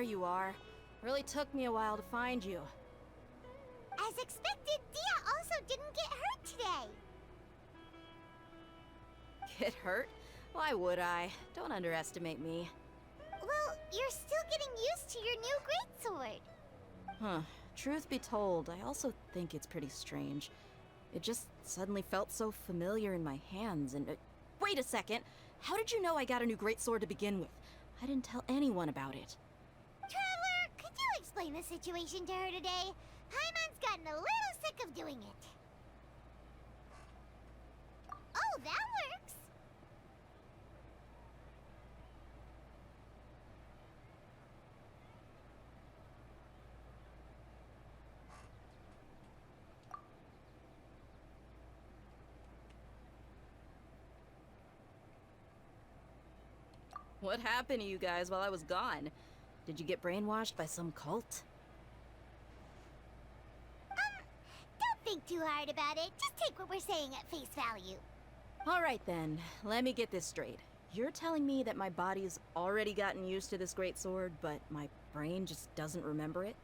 you are. Really took me a while to find you. As expected, Dia also didn't get hurt today. Get hurt? Why would I? Don't underestimate me. Well, you're still getting used to your new greatsword. Huh. Truth be told, I also think it's pretty strange. It just suddenly felt so familiar in my hands and... wait a second! How did you know I got a new greatsword to begin with? I didn't tell anyone about it. Traveler, could you explain the situation to her today? Paimon's gotten a little sick of doing it. Oh, that works! What happened to you guys while I was gone? Did you get brainwashed by some cult? Don't think too hard about it. Just take what we're saying at face value. Alright then, let me get this straight. You're telling me that my body's already gotten used to this greatsword, but my brain just doesn't remember it?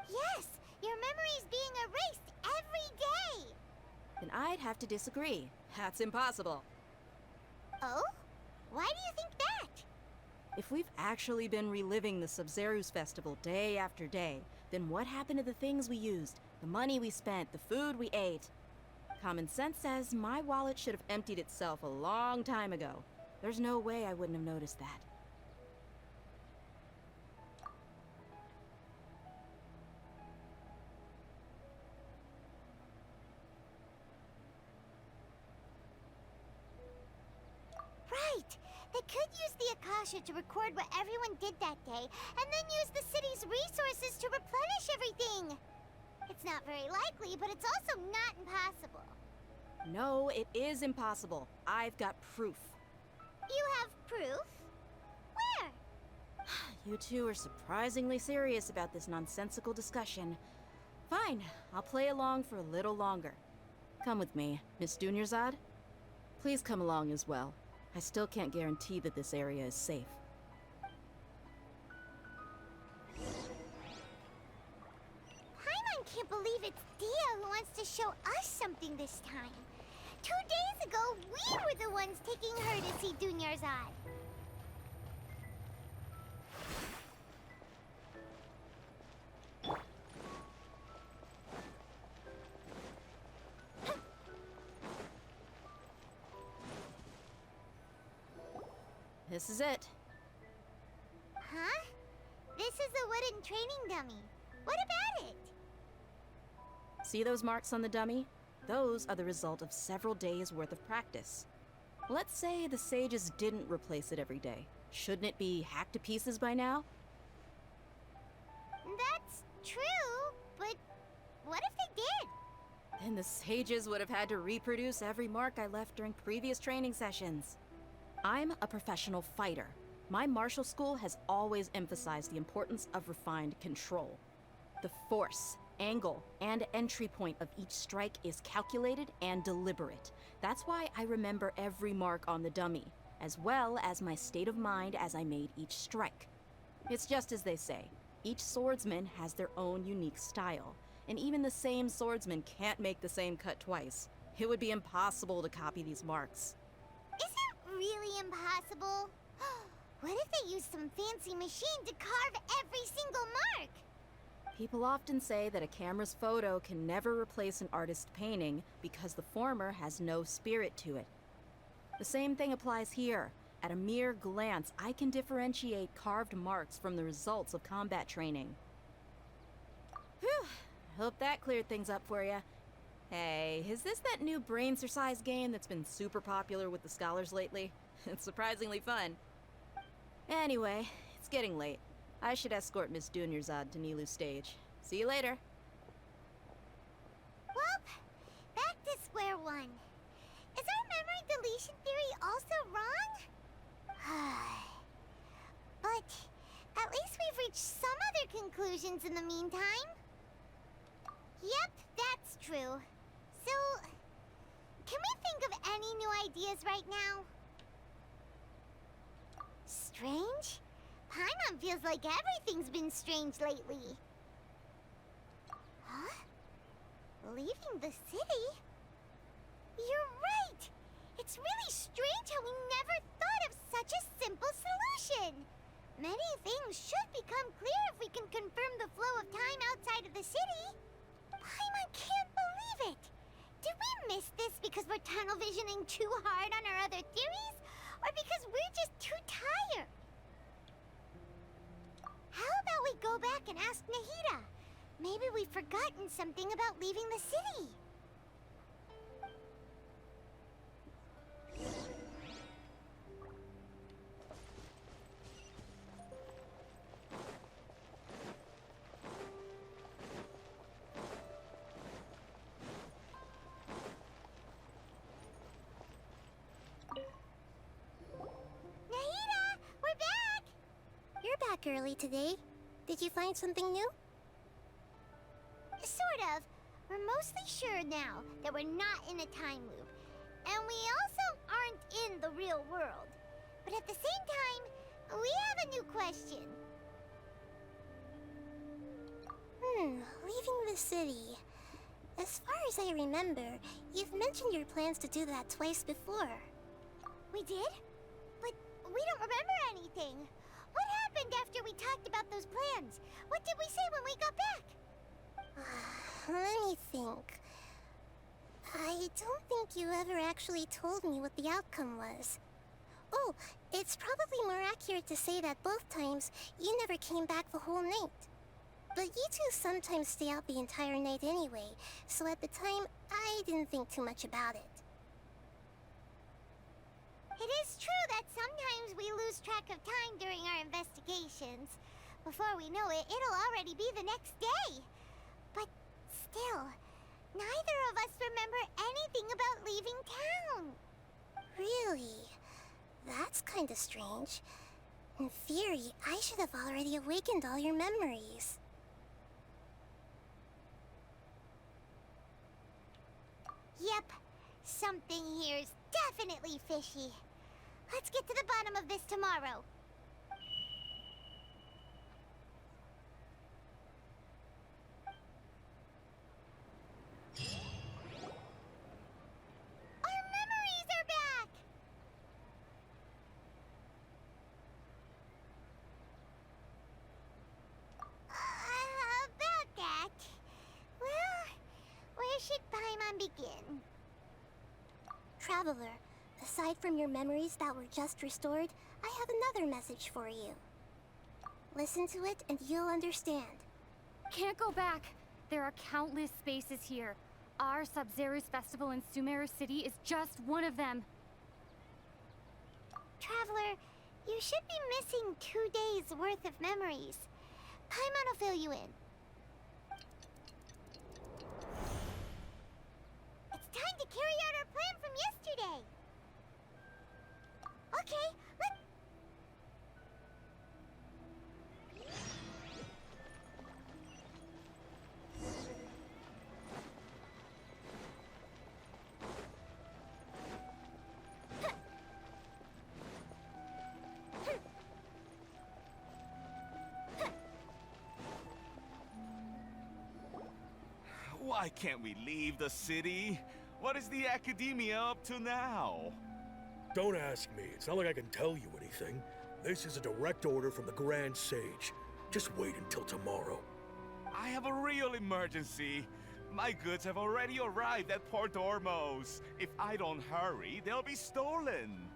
Yes, your memory's being erased every day. Then I'd have to disagree. That's impossible. Oh? Why do you think that? If we've actually been reliving the Sub-Zeru's festival day after day, then what happened to the things we used, the money we spent, the food we ate? Common sense says my wallet should have emptied itself a long time ago. There's no way I wouldn't have noticed that. Right! They could use the Akasha to record what everyone did that day, and then use the city's resources to replenish everything! It's not very likely, but it's also not impossible. No, it is impossible. I've got proof. You have proof? Where? You two are surprisingly serious about this nonsensical discussion. Fine, I'll play along for a little longer. Come with me, Miss Dunyarzad. Please come along as well. I still can't guarantee that this area is safe. Paimon can't believe it's Dia who wants to show us something this time. 2 days ago, we were the ones taking her to see Dunyarzad. This is it. Huh? This is a wooden training dummy. What about it? See those marks on the dummy? Those are the result of several days' worth of practice. Let's say the sages didn't replace it every day. Shouldn't it be hacked to pieces by now? That's true, but what if they did? Then the sages would have had to reproduce every mark I left during previous training sessions. I'm a professional fighter. My martial school has always emphasized the importance of refined control. The force, angle, and entry point of each strike is calculated and deliberate. That's why I remember every mark on the dummy, as well as my state of mind as I made each strike. It's just as they say, each swordsman has their own unique style, and even the same swordsman can't make the same cut twice. It would be impossible to copy these marks. Is it really impossible? What if they used some fancy machine to carve every single mark? People often say that a camera's photo can never replace an artist's painting because the former has no spirit to it. The same thing applies here. At a mere glance, I can differentiate carved marks from the results of combat training. Whew, hope that cleared things up for you. Hey, is this that new brain-exercise game that's been super popular with the scholars lately? It's surprisingly fun. Anyway, it's getting late. I should escort Miss Dunyarzad to Nilu's stage. See you later. Well, back to square one. Is our memory deletion theory also wrong? But at least we've reached some other conclusions in the meantime. Yep, that's true. So, can we think of any new ideas right now? Strange? Paimon feels like everything's been strange lately. Huh? Leaving the city? You're right! It's really strange how we never thought of such a simple solution! Many things should become clear if we can confirm the flow of time outside of the city. Paimon can't believe it! Did we miss this because we're tunnel visioning too hard on our other theories? Or because we're just too tired? How about we go back and ask Nahida? Maybe we've forgotten something about leaving the city. Nahida, we're back! You're back early today. Did you find something new? Sort of. We're mostly sure now that we're not in a time loop. And we also aren't in the real world. But at the same time, we have a new question. Leaving the city. As far as I remember, you've mentioned your plans to do that twice before. We did? But we don't remember anything. What happened after we talked about those plans? What did we say when we got back? Let me think. I don't think you ever actually told me what the outcome was. Oh, it's probably more accurate to say that both times you never came back the whole night. But you two sometimes stay out the entire night anyway, so at the time, I didn't think too much about it. It is true that sometimes we lose track of time during our investigations. Before we know it, it'll already be the next day. But still, neither of us remember anything about leaving town. Really? That's kinda strange. In theory, I should have already awakened all your memories. Yep, something here's definitely fishy. Let's get to the bottom of this tomorrow. Our memories are back! About that... Well, where should Paimon begin? Traveler, aside from your memories that were just restored, I have another message for you. Listen to it and you'll understand. Can't go back. There are countless spaces here. Our Sub-Zero's festival in Sumeru City is just one of them. Traveler, you should be missing 2 days worth of memories. Paimon will fill you in. It's time to carry out our plan from yesterday. Okay, let's... Why can't we leave the city? What is the academia up to now? Don't ask me. It's not like I can tell you anything. This is a direct order from the Grand Sage. Just wait until tomorrow. I have a real emergency. My goods have already arrived at Port Ormos. If I don't hurry, they'll be stolen.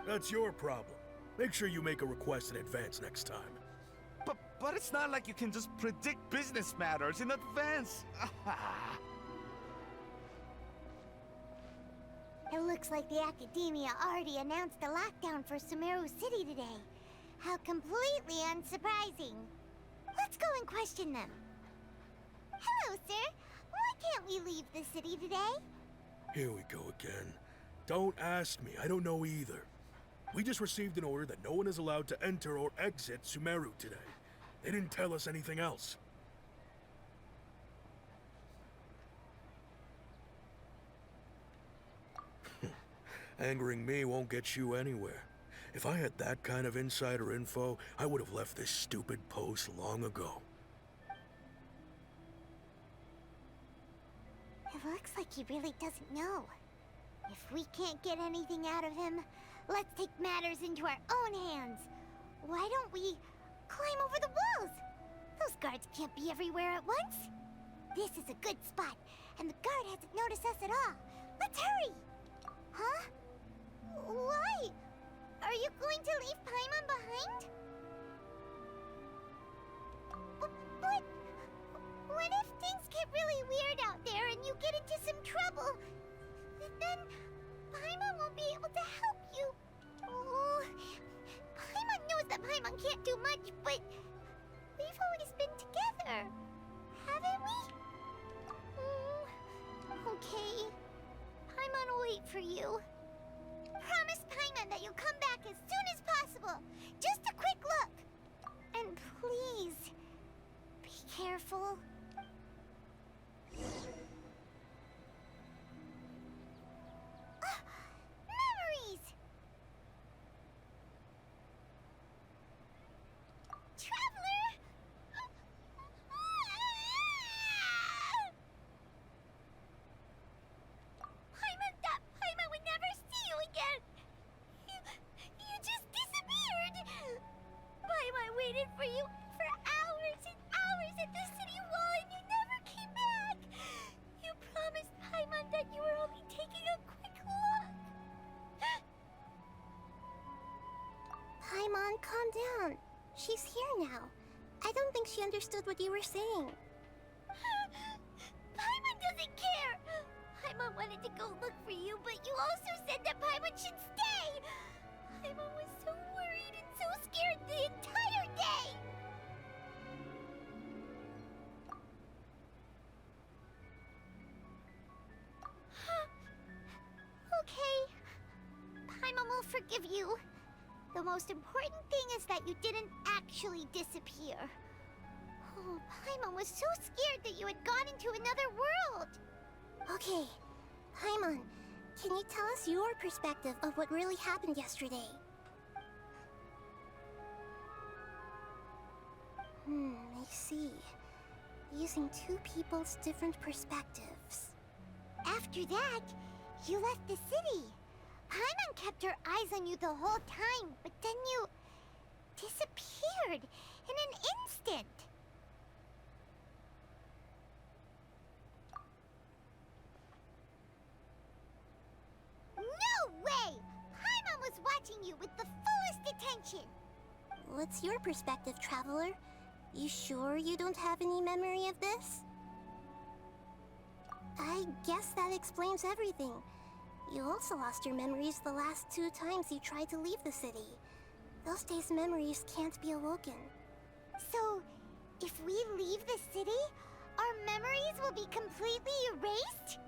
That's your problem. Make sure you make a request in advance next time. But it's not like you can just predict business matters in advance. It looks like the Academia already announced a lockdown for Sumeru City today. How completely unsurprising. Let's go and question them. Hello, sir. Why can't we leave the city today? Here we go again. Don't ask me. I don't know either. We just received an order that no one is allowed to enter or exit Sumeru today. They didn't tell us anything else. Angering me won't get you anywhere. If I had that kind of insider info, I would have left this stupid post long ago. It looks like he really doesn't know. If we can't get anything out of him, let's take matters into our own hands. Why don't we climb over the walls? Those guards can't be everywhere at once. This is a good spot, and the guard hasn't noticed us at all. Let's hurry! Huh? Why? Are you going to leave Paimon behind? But what if things get really weird out there and you get into some trouble? Then Paimon won't be able to help you. Oh, Paimon knows that Paimon can't do much, but we've always been together, haven't we? Okay. Paimon will wait for you. Promise Paimon that you'll come back as soon as possible. Just a quick look. And please, be careful. Memories! Traveler! Paimon thought Paimon would never see you again. You just disappeared. Paimon waited for you for hours and hours at the city wall and you never came back. You promised Paimon that you were only taking a quick look. Paimon, calm down. She's here now. I don't think she understood what you were saying. Paimon doesn't care. Paimon wanted to go look for you, but you also said that Paimon should stay. Paimon was so worried and so scared the entire day. Okay. Paimon will forgive you. The most important thing is that you didn't actually disappear. Oh, Paimon was so scared that you had gone into another world. Okay, Paimon, can you tell us your perspective of what really happened yesterday? I see. Using two people's different perspectives. After that, you left the city. Paimon kept her eyes on you the whole time, but then you disappeared in an instant. No way! Paimon was watching you with the fullest attention. What's your perspective, Traveler? You sure you don't have any memory of this? I guess that explains everything. You also lost your memories the last 2 times you tried to leave the city. Those days' memories can't be awoken. So, if we leave the city, our memories will be completely erased?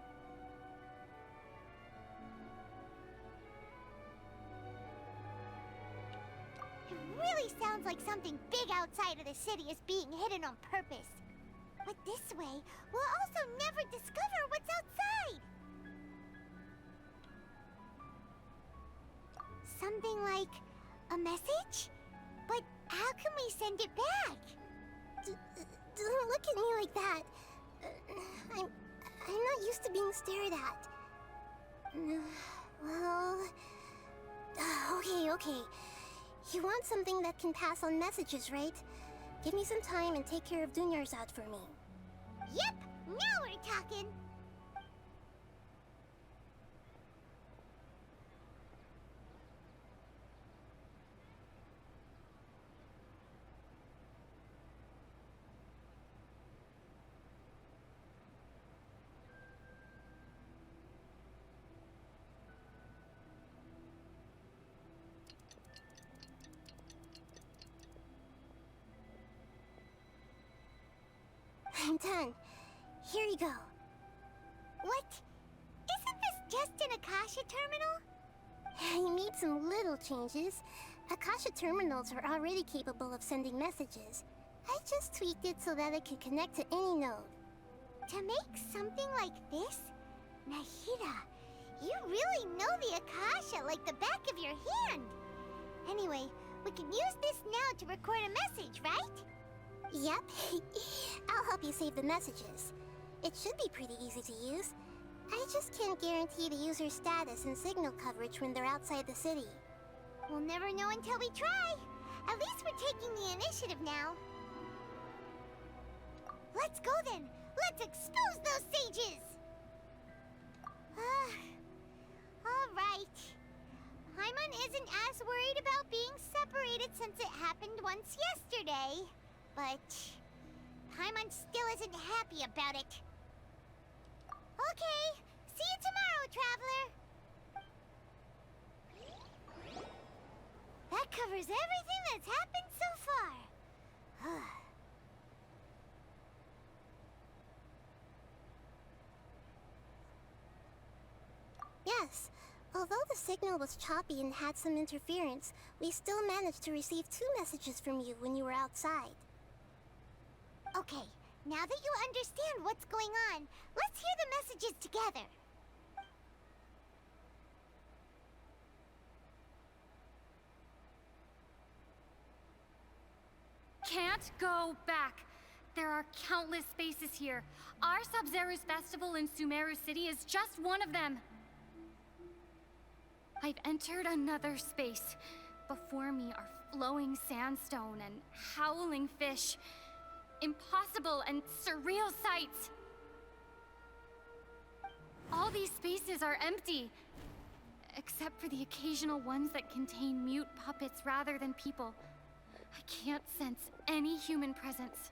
It really sounds like something big outside of the city is being hidden on purpose. But this way, we'll also never discover what's outside. Something like a message? But how can we send it back? Don't look at me like that. I'm not used to being stared at. Well... Okay. You want something that can pass on messages, right? Give me some time and take care of Dunyar's out for me. Yep, now we're talking. I'm done. Here you go. What? Isn't this just an Akasha terminal? You made some little changes. Akasha terminals are already capable of sending messages. I just tweaked it so that it could connect to any node. To make something like this? Nahida, you really know the Akasha like the back of your hand. Anyway, we can use this now to record a message, right? Yep. I'll help you save the messages. It should be pretty easy to use. I just can't guarantee the user's status and signal coverage when they're outside the city. We'll never know until we try. At least we're taking the initiative now. Let's go then. Let's expose those sages. All right. Paimon isn't as worried about being separated since it happened once yesterday. But Paimon still isn't happy about it. Okay, see you tomorrow, Traveler. That covers everything that's happened so far. Yes. Although the signal was choppy and had some interference, we still managed to receive 2 messages from you when you were outside. Okay, now that you understand what's going on, let's hear the messages together. Can't go back. There are countless spaces here. Our Sub-Zero's festival in Sumeru City is just one of them. I've entered another space. Before me are flowing sandstone and howling fish. Impossible and surreal sights. All these spaces are empty, except for the occasional ones that contain mute puppets rather than people. I can't sense any human presence.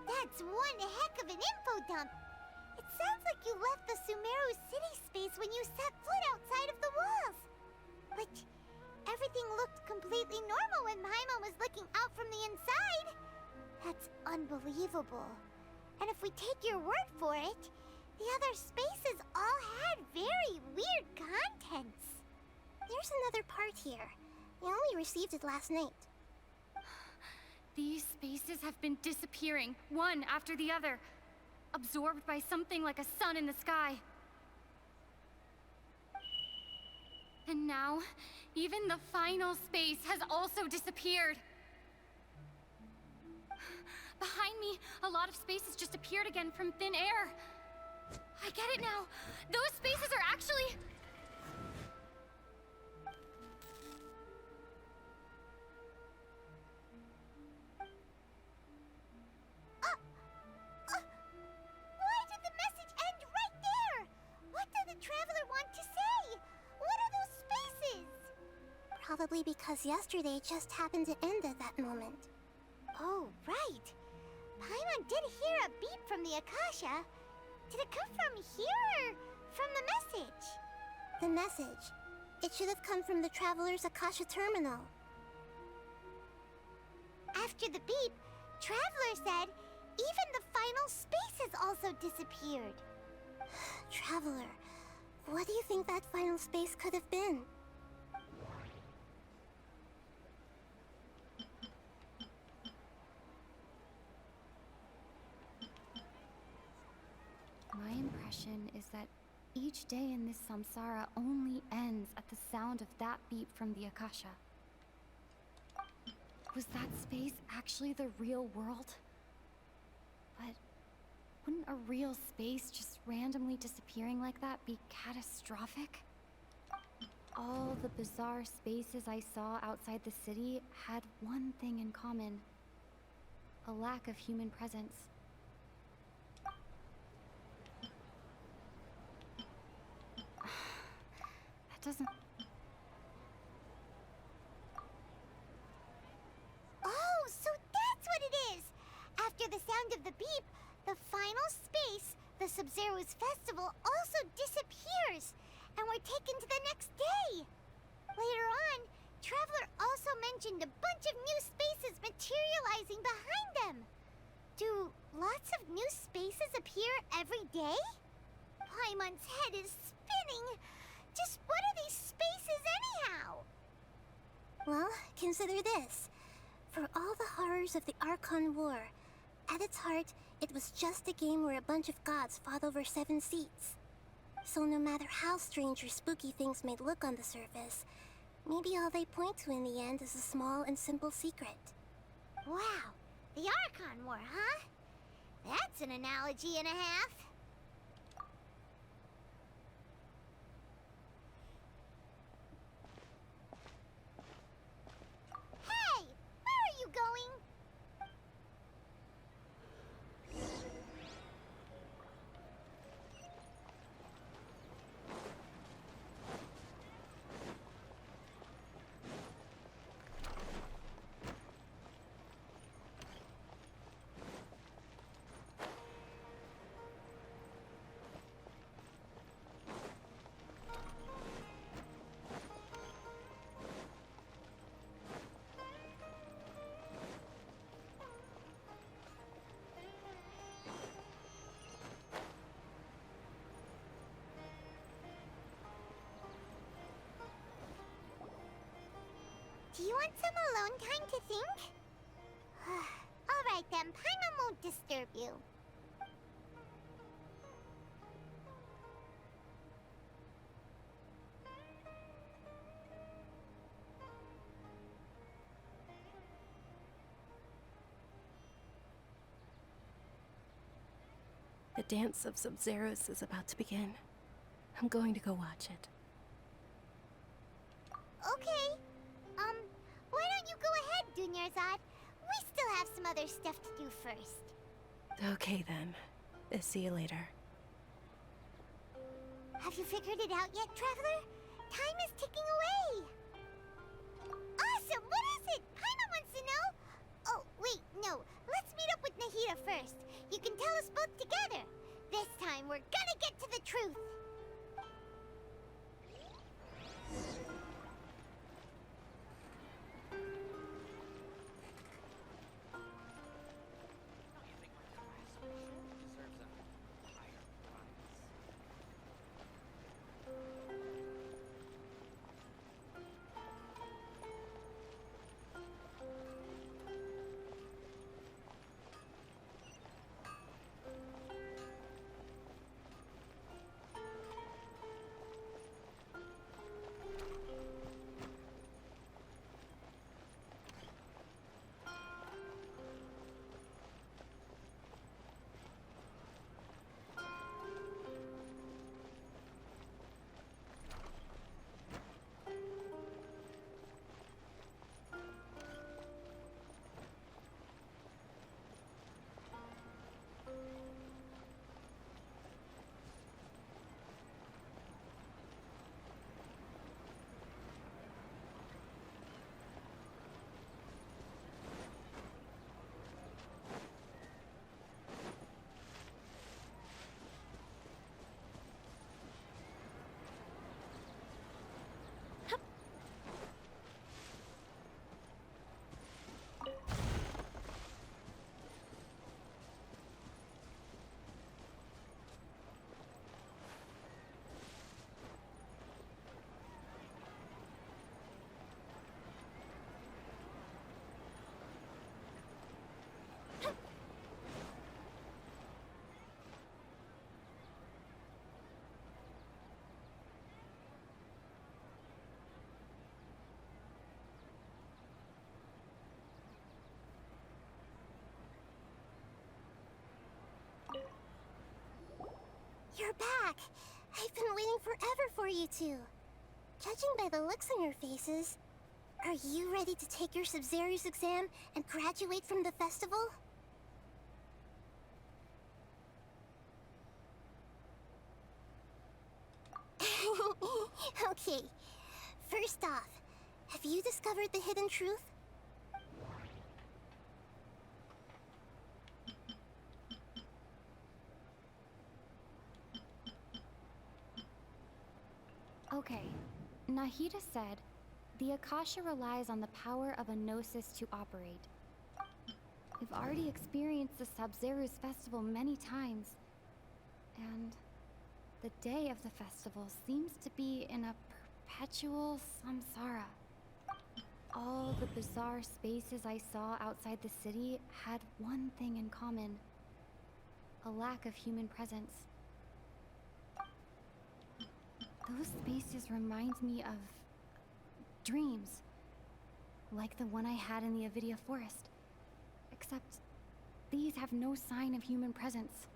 That's one heck of an info dump. It sounds like you left the Sumeru City space when you set foot outside of the walls. But everything looked completely normal when Paimon was looking out from the inside. That's unbelievable. And if we take your word for it, the other spaces all had very weird contents. There's another part here. We only received it last night. These spaces have been disappearing, one after the other, absorbed by something like a sun in the sky. And now, even the final space has also disappeared. Behind me, a lot of spaces just appeared again from thin air. I get it now. Those spaces are actually... Why did the message end right there? What did the Traveler want to say? What are those spaces? Probably because yesterday just happened to end at that moment. Oh, right. Paimon did hear a beep from the Akasha. Did it come from here or from the message? The message. It should have come from the Traveler's Akasha terminal. After the beep, Traveler said even the final spaces also disappeared. Traveler, what do you think that final space could have been? My impression is that each day in this samsara only ends at the sound of that beep from the Akasha. Was that space actually the real world? But wouldn't a real space just randomly disappearing like that be catastrophic? All the bizarre spaces I saw outside the city had one thing in common: a lack of human presence. That doesn't... Oh, so that's what it is! After the sound of the beep, the final space, the Sub-Zero's festival, also disappears, and we're taken to the next day. Later on, Traveler also mentioned a bunch of new spaces materializing behind them. Do lots of new spaces appear every day? Paimon's head is spinning. Just what are these spaces anyhow? Well, consider this. For all the horrors of the Archon War, at its heart, it was just a game where a bunch of gods fought over 7 seats. So no matter how strange or spooky things may look on the surface, maybe all they point to in the end is a small and simple secret. Wow, the Archon War, huh? That's an analogy and a half. Hey, where are you going? Do you want some alone time to think? Alright then, Paimon won't disturb you. The dance of Sub-Zeros is about to begin. I'm going to go watch it. Okay. Why don't you go ahead, Dunyarzad? We still have some other stuff to do first. Okay then. See you later. Have you figured it out yet, Traveler? Time is ticking away. Awesome! What is it? Paimon wants to know. Oh, wait, no. Let's meet up with Nahida first. You can tell us both together. This time, we're gonna get to the truth. You're back! I've been waiting forever for you two. Judging by the looks on your faces, are you ready to take your Sub-Zero's exam and graduate from the festival? Okay, first off, have you discovered the hidden truth? Okay, Nahida said, the Akasha relies on the power of a gnosis to operate. We've already experienced the Sub-Zero's festival many times, and the day of the festival seems to be in a perpetual samsara. all the bizarre spaces I saw outside the city had one thing in common: a lack of human presence. Those spaces remind me of dreams, like the one I had in the Avidia Forest. Except these have no sign of human presence.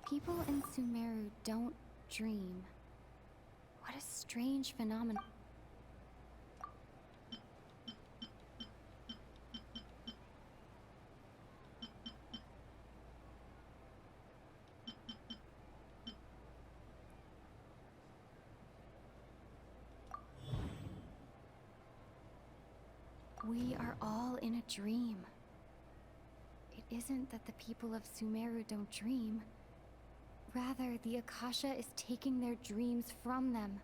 People in Sumeru don't dream. What a strange phenomenon. We are all in a dream. It isn't that the people of Sumeru don't dream. Rather, the Akasha is taking their dreams from them.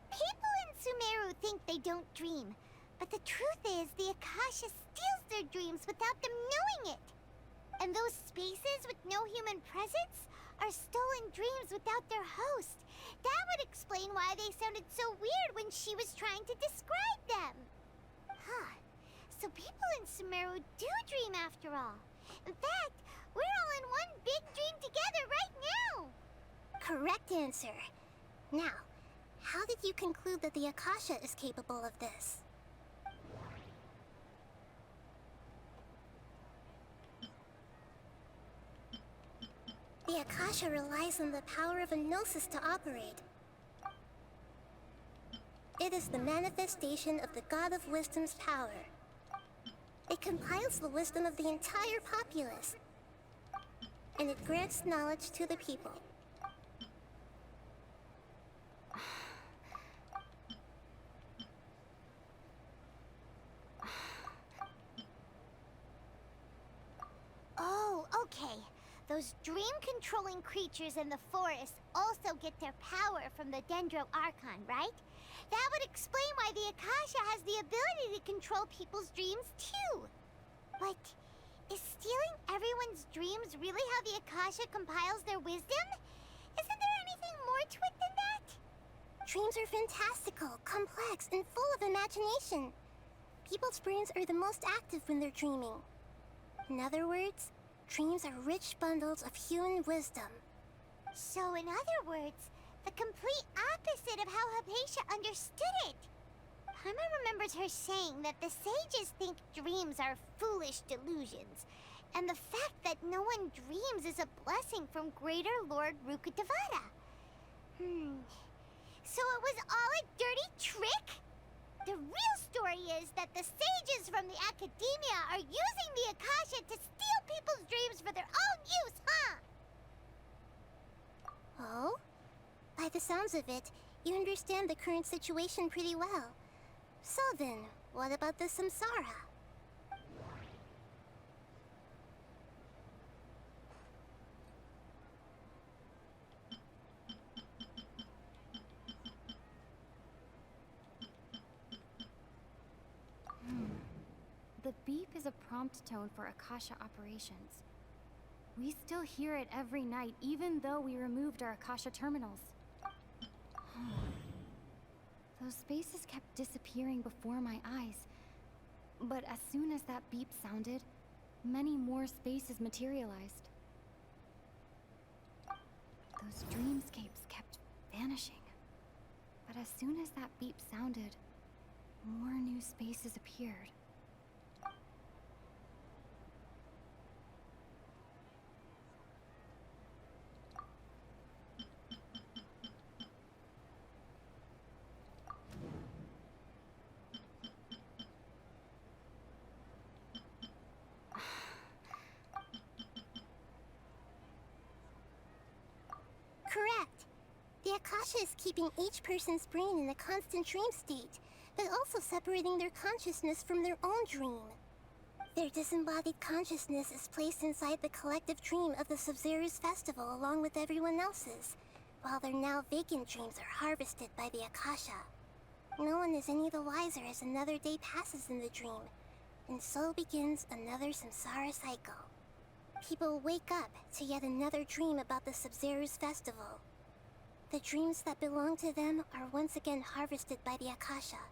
People in Sumeru think they don't dream, but the truth is the Akasha steals their dreams without them knowing it. And those spaces with no human presence are stolen dreams without their host. That would explain why they sounded so weird when she was trying to describe them. Huh. So people in Sumeru do dream after all. In fact, we're all in one big dream together right now. Correct answer. Now, how did you conclude that the Akasha is capable of this? The Akasha relies on the power of a gnosis to operate. It is the manifestation of the God of Wisdom's power. It compiles the wisdom of the entire populace, and it grants knowledge to the people. Oh, okay. Those dream-controlling creatures in the forest also get their power from the Dendro Archon, right? That would explain why the Akasha has the ability to control people's dreams, too. But is stealing everyone's dreams really how the Akasha compiles their wisdom? Isn't there anything more to it than that? Dreams are fantastical, complex, and full of imagination. People's brains are the most active when they're dreaming. In other words, dreams are rich bundles of human wisdom. So, in other words, the complete opposite of how Hypatia understood it. Paimon remembers her saying that the sages think dreams are foolish delusions, and the fact that no one dreams is a blessing from Greater Lord Rukkhadevata. So it was all a dirty trick? The real story is that the sages from the Academia are using the Akasha to steal people's dreams for their own use, huh? Oh? By the sounds of it, you understand the current situation pretty well. So then, what about the Samsara? The beep is a prompt tone for Akasha operations. We still hear it every night, even though we removed our Akasha terminals. Those spaces kept disappearing before my eyes. But as soon as that beep sounded, many more spaces materialized. Those dreamscapes kept vanishing. But as soon as that beep sounded, more new spaces appeared. Correct. The Akasha is keeping each person's brain in a constant dream state, but also separating their consciousness from their own dream. Their disembodied consciousness is placed inside the collective dream of the Sub-Zero's festival along with everyone else's, while their now vacant dreams are harvested by the Akasha. No one is any the wiser as another day passes in the dream, and so begins another samsara cycle. People wake up to yet another dream about the Sub-Zeru's festival. The dreams that belong to them are once again harvested by the Akasha,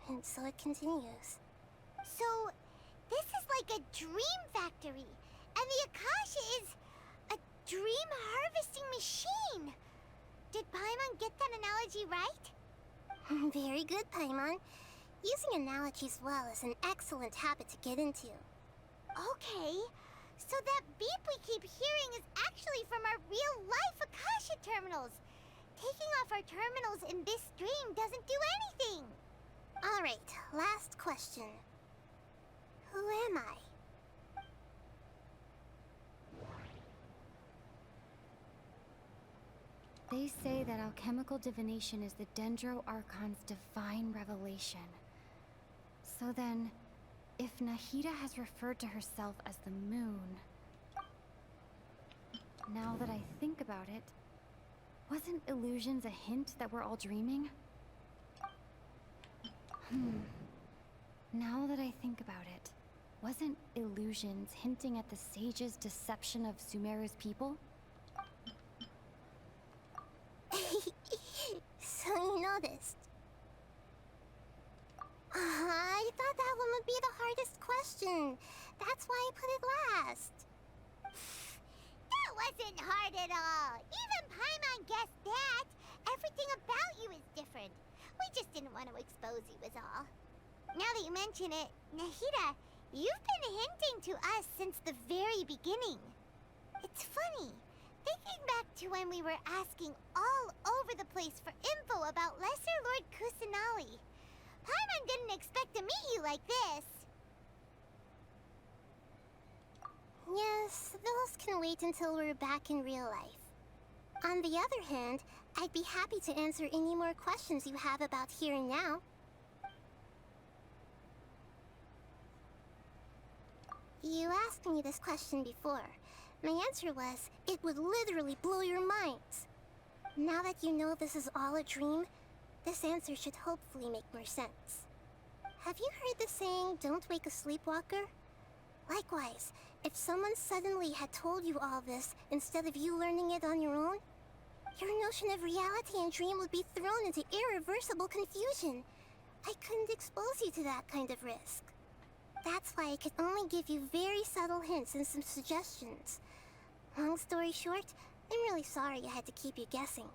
and so it continues. So, this is like a dream factory, and the Akasha is a dream harvesting machine. Did Paimon get that analogy right? Very good, Paimon. Using analogies well is an excellent habit to get into. Okay, so that beep we keep hearing is actually from our real-life Akasha terminals. Taking off our terminals in this dream doesn't do anything. Alright, last question. Who am I? They say that alchemical divination is the Dendro Archon's divine revelation. So then, if Nahida has referred to herself as the moon... Now that I think about it, wasn't illusions a hint that we're all dreaming? Now that I think about it, wasn't illusions hinting at the sage's deception of Sumeru's people? So you noticed. I thought that one would be the hardest question. That's why I put it last. That wasn't hard at all. Even Paimon guessed that. Everything about you is different. We just didn't want to expose you is all. Now that you mention it, Nahida, you've been hinting to us since the very beginning. It's funny, thinking back to when we were asking all over the place for info about Lesser Lord Kusanali. Paimon didn't expect to meet you like this. Yes, those can wait until we're back in real life. On the other hand, I'd be happy to answer any more questions you have about here and now. You asked me this question before. My answer was, it would literally blow your minds. Now that you know this is all a dream, this answer should hopefully make more sense. Have you heard the saying, don't wake a sleepwalker? Likewise, if someone suddenly had told you all this instead of you learning it on your own, your notion of reality and dream would be thrown into irreversible confusion. I couldn't expose you to that kind of risk. That's why I could only give you very subtle hints and some suggestions. Long story short, I'm really sorry I had to keep you guessing.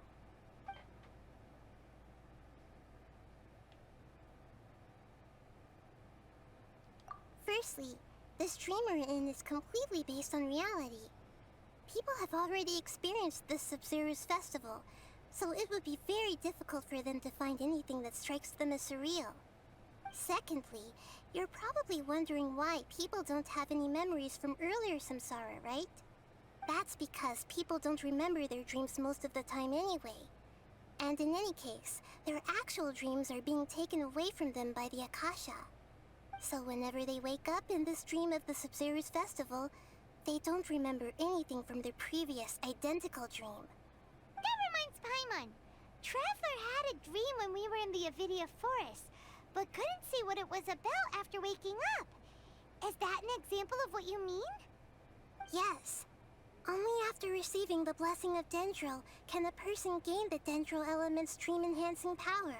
Firstly, this dream we're in is completely based on reality. People have already experienced this Sub-Zeru's festival, so it would be very difficult for them to find anything that strikes them as surreal. Secondly, you're probably wondering why people don't have any memories from earlier samsara, right? That's because people don't remember their dreams most of the time anyway. And in any case, their actual dreams are being taken away from them by the Akasha. So whenever they wake up in this dream of the Sub-Zeru's festival, they don't remember anything from their previous identical dream. That reminds Paimon. Traveler had a dream when we were in the Avidia Forest, but couldn't see what it was about after waking up. Is that an example of what you mean? Yes. Only after receiving the blessing of Dendro can a person gain the Dendro element's dream-enhancing power.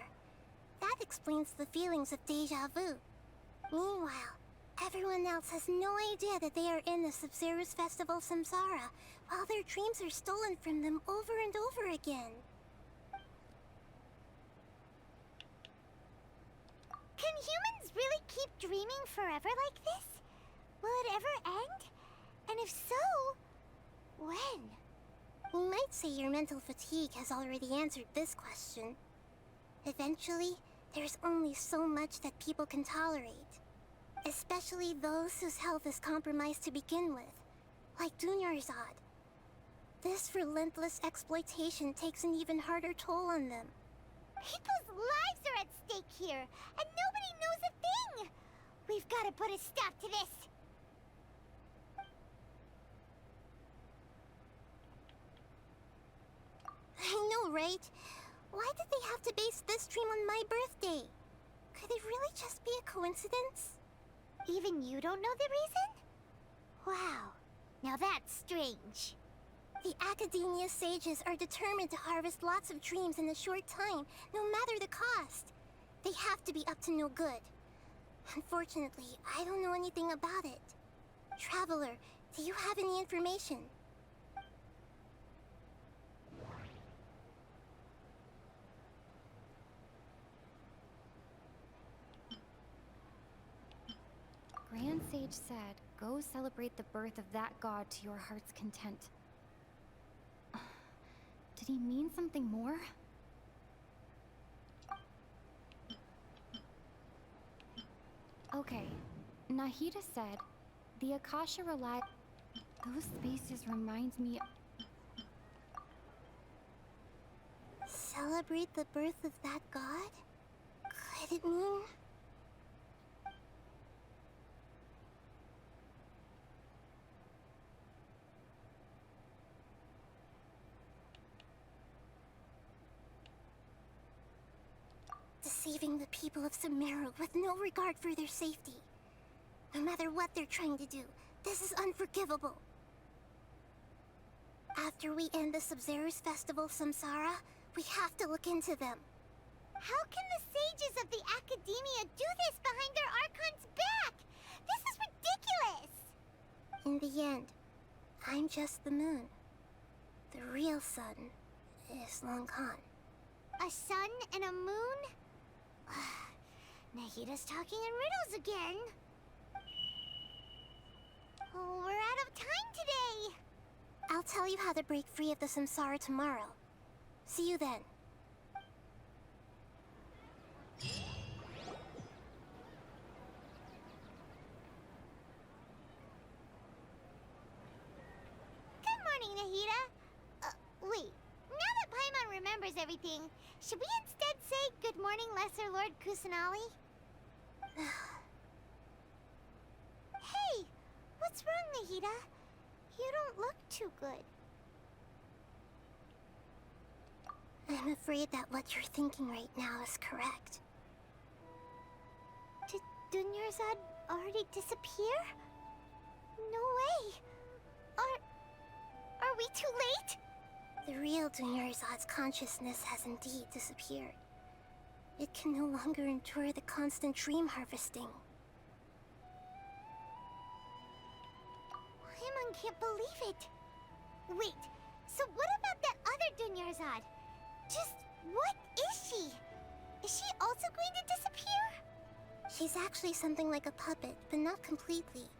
That explains the feelings of deja vu. Meanwhile, everyone else has no idea that they are in the Sub-Zeru's festival samsara, while their dreams are stolen from them over and over again. Can humans really keep dreaming forever like this? Will it ever end? And if so, when? We might say your mental fatigue has already answered this question. Eventually, there's only so much that people can tolerate. Especially those whose health is compromised to begin with, like Dunyarzad. This relentless exploitation takes an even harder toll on them. People's lives are at stake here, and nobody knows a thing! We've got to put a stop to this! I know, right? Why did they have to base this dream on my birthday. Could it really just be a coincidence? Even you don't know the reason? Wow, now that's strange. The Academia sages are determined to harvest lots of dreams in a short time, no matter the cost. They have to be up to no good. Unfortunately, I don't know anything about it. Traveler, do you have any information? Grand Sage said, go celebrate the birth of that god to your heart's content. Did he mean something more? Okay, Nahida said, the Akasha rely... Those spaces remind me... Celebrate the birth of that god? Could it mean... deceiving the people of Sumeru with no regard for their safety. No matter what they're trying to do, this is unforgivable. After we end the Sub-Zero's festival, Samsara, we have to look into them. How can the sages of the Academia do this behind their Archon's back? This is ridiculous! In the end, I'm just the moon. The real sun is long gone. A sun and a moon? Nahida's talking in riddles again. Oh, we're out of time today. I'll tell you how to break free of the samsara tomorrow. See you then. Good morning, Nahida. Wait. Now that Paimon remembers everything, should we instead say good morning, Lesser Lord Kusanali? Hey! What's wrong, Nahida? You don't look too good. I'm afraid that what you're thinking right now is correct. Did Dunyarzad already disappear? No way! Are we too late? The real Dunyarzad's consciousness has indeed disappeared. It can no longer endure the constant dream harvesting. Paimon can't believe it. Wait, so what about that other Dunyarzad? Just what is she? Is she also going to disappear? She's actually something like a puppet, but not completely.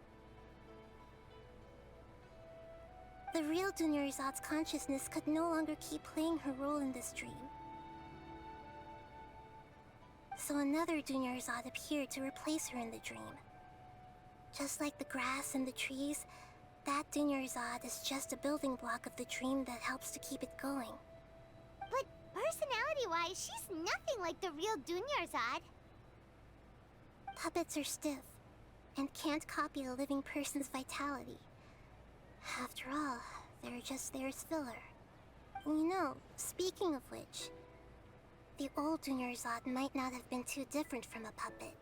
The real Dunyarzad's consciousness could no longer keep playing her role in this dream. So another Dunyarzad appeared to replace her in the dream. Just like the grass and the trees, that Dunyarzad is just a building block of the dream that helps to keep it going. But personality-wise, she's nothing like the real Dunyarzad. Puppets are stiff, and can't copy a living person's vitality. After all, they're just there as filler. You know, speaking of which, the old Dunyarzad might not have been too different from a puppet.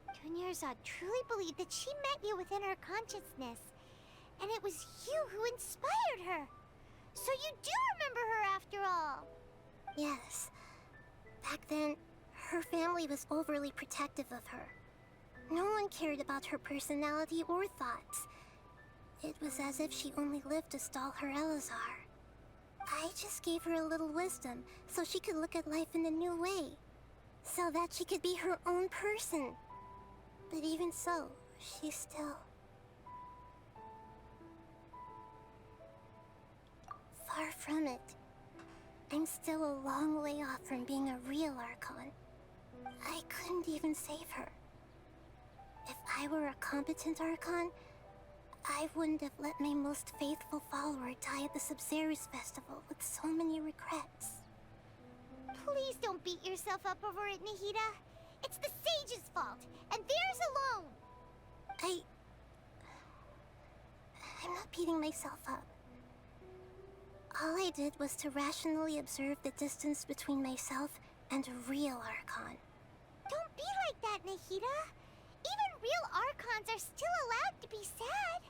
Dunyarzad truly believed that she met you within her consciousness, and it was you who inspired her. So you do remember her after all. Yes. Back then, her family was overly protective of her. No one cared about her personality or thoughts. It was as if she only lived to stall her Elazar. I just gave her a little wisdom so she could look at life in a new way. So that she could be her own person. But even so, she's still... far from it. I'm still a long way off from being a real Archon. I couldn't even save her. If I were a competent Archon, I wouldn't have let my most faithful follower die at the Sub-Zero's festival with so many regrets. Please don't beat yourself up over it, Nahida. It's the sage's fault, and theirs alone. I'm not beating myself up. All I did was to rationally observe the distance between myself and a real Archon. Don't be like that, Nahida. Even real Archons are still allowed to be sad.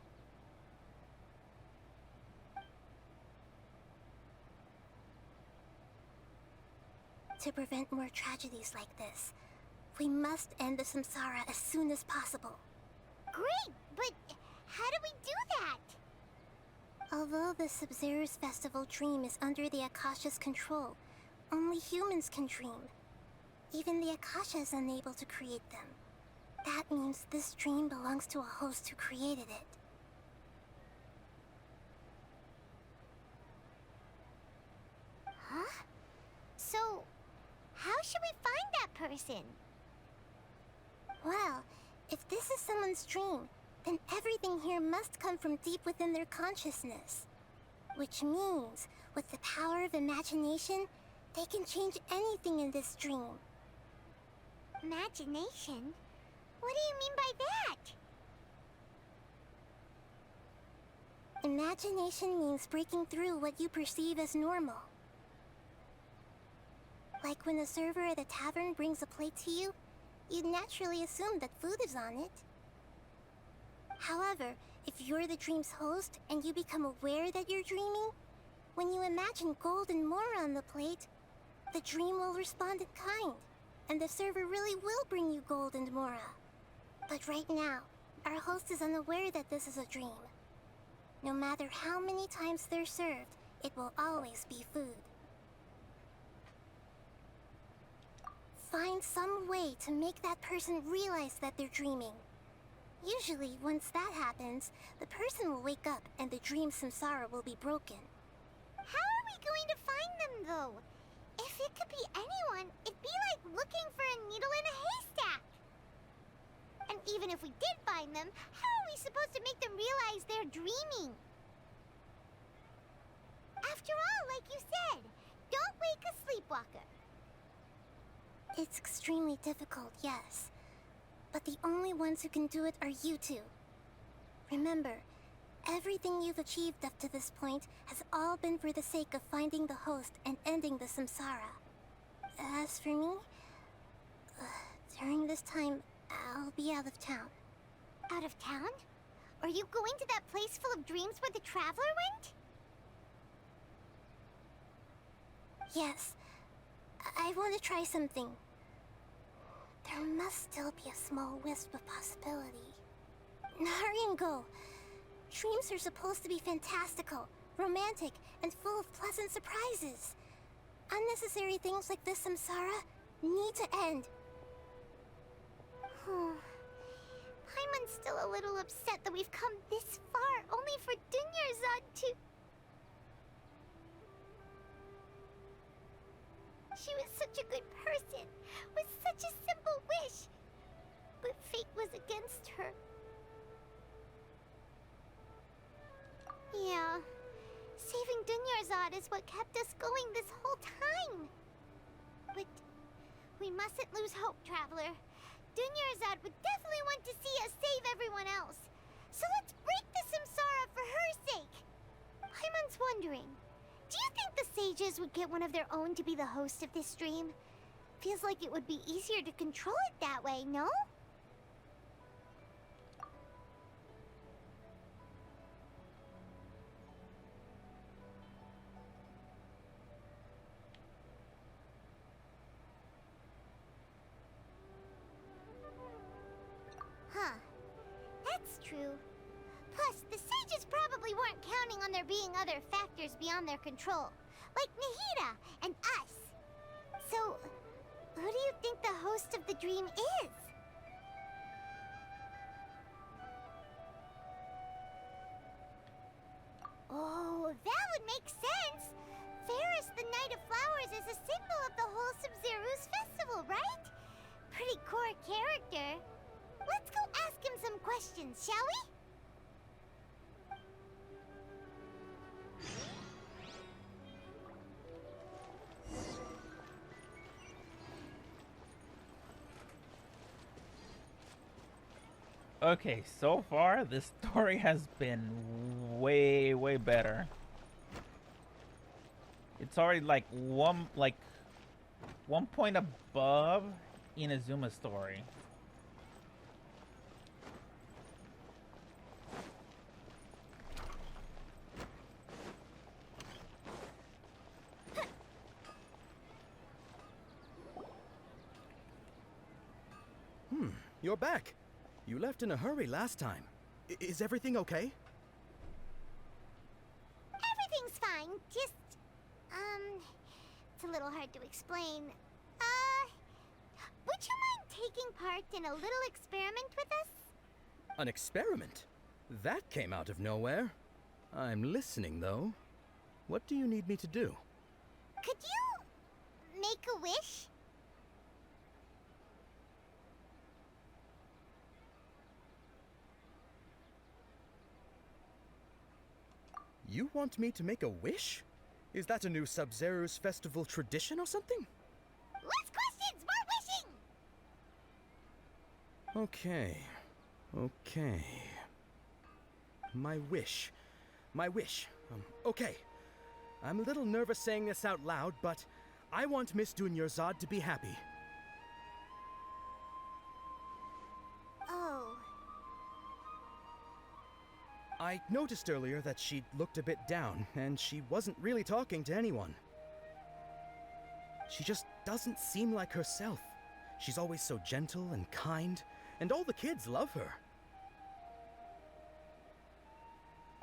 To prevent more tragedies like this, we must end the samsara as soon as possible. Great, but how do we do that? Although the Sub-Zero's festival dream is under the Akasha's control, only humans can dream. Even the Akasha is unable to create them. That means this dream belongs to a host who created it. Huh? So, how should we find that person? Well, if this is someone's dream, then everything here must come from deep within their consciousness. Which means, with the power of imagination, they can change anything in this dream. Imagination? What do you mean by that? Imagination means breaking through what you perceive as normal. Like when a server at a tavern brings a plate to you, you'd naturally assume that food is on it. However, if you're the dream's host and you become aware that you're dreaming, when you imagine gold and more on the plate, the dream will respond in kind, and the server really will bring you gold and mora. But right now, our host is unaware that this is a dream. No matter how many times they're served, it will always be food. Find some way to make that person realize that they're dreaming. Usually, once that happens, the person will wake up and the dream samsara will be broken. How are we going to find them, though? If it could be anyone, it'd be like looking for a needle in a haystack. And even if we did find them, how are we supposed to make them realize they're dreaming? After all, like you said, don't wake a sleepwalker. It's extremely difficult, yes. But the only ones who can do it are you two. Remember, everything you've achieved up to this point has all been for the sake of finding the host and ending the samsara. As for me, during this time, I'll be out of town. Out of town? Are you going to that place full of dreams where the Traveler went? Yes, I want to try something. There must still be a small wisp of possibility. Hurry and go. Dreams are supposed to be fantastical, romantic, and full of pleasant surprises. Unnecessary things like this samsara need to end. Paimon's still a little upset that we've come this far only for Dunyarzad to... She was such a good person, with such a simple wish. But fate was against her. Yeah, saving Dunyarzad is what kept us going this whole time. But we mustn't lose hope, Traveler. Dunyarzad would definitely want to see us save everyone else. So let's break the samsara for her sake. Paimon's wondering, do you think the sages would get one of their own to be the host of this stream? Feels like it would be easier to control it that way, no? Huh. That's true. Plus, the sages probably weren't counting on there being other factors beyond their control, like Nahida and us. So, who do you think the host of the dream is? Oh, that would make sense. Ferris, the Knight of Flowers, is a symbol of the whole Sub-Zero's festival, right? Pretty core character. Let's go ask him some questions, shall we? Okay, so far this story has been way better. It's already like 1 point above Inazuma's story. You're back. You left in a hurry last time. Is everything okay? Everything's fine. Just, it's a little hard to explain. Would you mind taking part in a little experiment with us? An experiment? That came out of nowhere. I'm listening, though. What do you need me to do? Could you make a wish? You want me to make a wish? Is that a new Sub-Zero's festival tradition or something? Less questions, more wishing! Okay. My wish. Okay. I'm a little nervous saying this out loud, but I want Miss Dunyarzad to be happy. Oh. I noticed earlier that she looked a bit down, and she wasn't really talking to anyone. She just doesn't seem like herself. She's always so gentle and kind, and all the kids love her.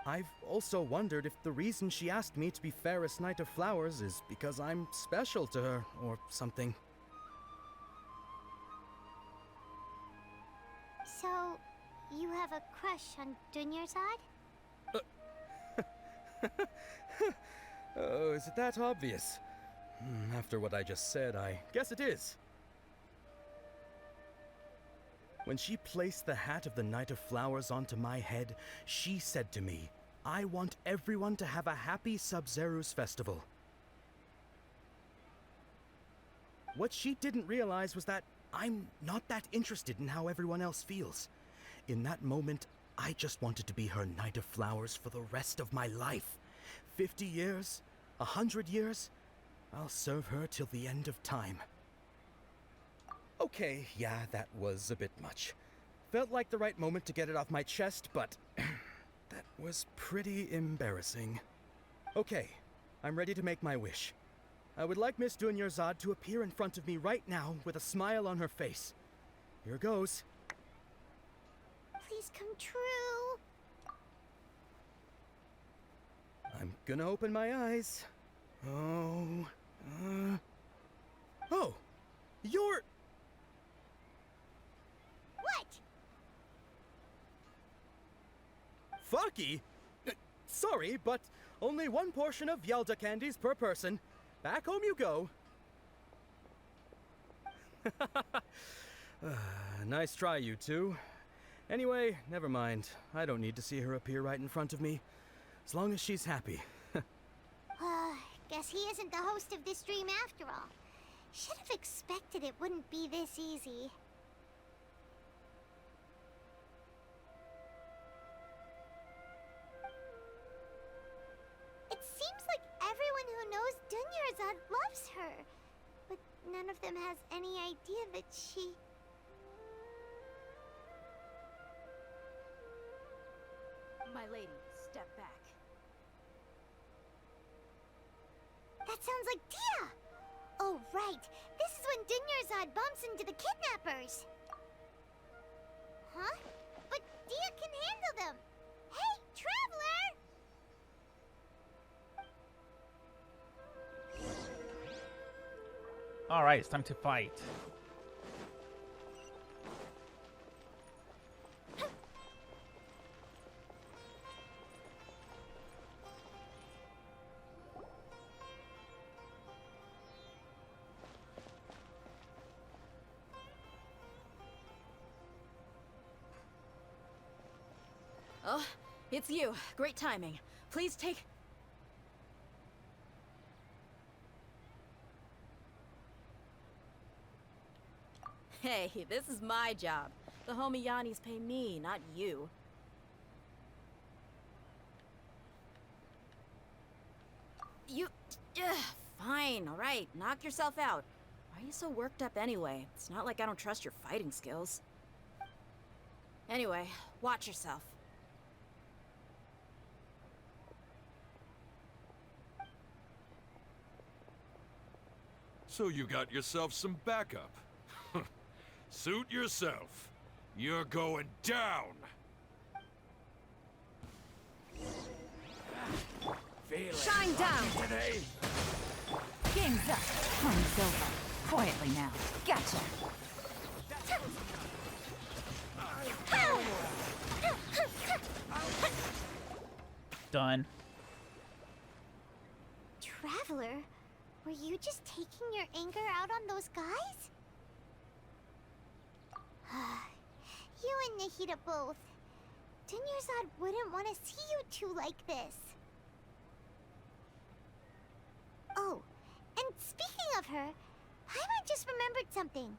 I've also wondered if the reason she asked me to be Fairest Knight of Flowers is because I'm special to her, or something. So, you have a crush on Dunyarzad? Oh, is it that obvious? After what I just said, I guess it is. When she placed the hat of the Knight of Flowers onto my head, she said to me, I want everyone to have a happy Sub-Zero's festival. What she didn't realize was that I'm not that interested in how everyone else feels. In that moment, I just wanted to be her Knight of Flowers for the rest of my life. 50 years, 100 years, I'll serve her till the end of time. Okay, yeah, that was a bit much. Felt like the right moment to get it off my chest, but that was pretty embarrassing. Okay, I'm ready to make my wish. I would like Miss Dunyarzad to appear in front of me right now with a smile on her face. Here goes. Please come true. I'm gonna open my eyes. Oh, you're... What? Fucky? Sorry, but only one portion of Yelda candies per person. Back home you go. Nice try, you two. Anyway, never mind. I don't need to see her appear right in front of me. As long as she's happy. Guess he isn't the host of this stream after all. Should have expected it wouldn't be this easy. It seems like everyone who knows Dunyarzad loves her, but none of them has any idea that she... My lady, step back. That sounds like Dia! Oh, right. This is when Dunyarzad bumps into the kidnappers. Huh? But Dia can handle them. Hey, Traveler! Alright, it's time to fight. Oh, it's you. Great timing. Please take... Hey, this is my job. The homie Yannis pay me, not you. You... fine, alright. Knock yourself out. Why Why are you so worked up anyway? It's not like I don't trust your fighting skills. Anyway, watch yourself. So you got yourself some backup. Suit yourself. You're going down. Shine down! Today. Game's up. Time's over. Quietly now. Gotcha. Done. Traveler, were you just taking your anger out on those guys? You and Nahida both. Dunyarzad wouldn't want to see you two like this. Oh, and speaking of her, Paimon just remembered something.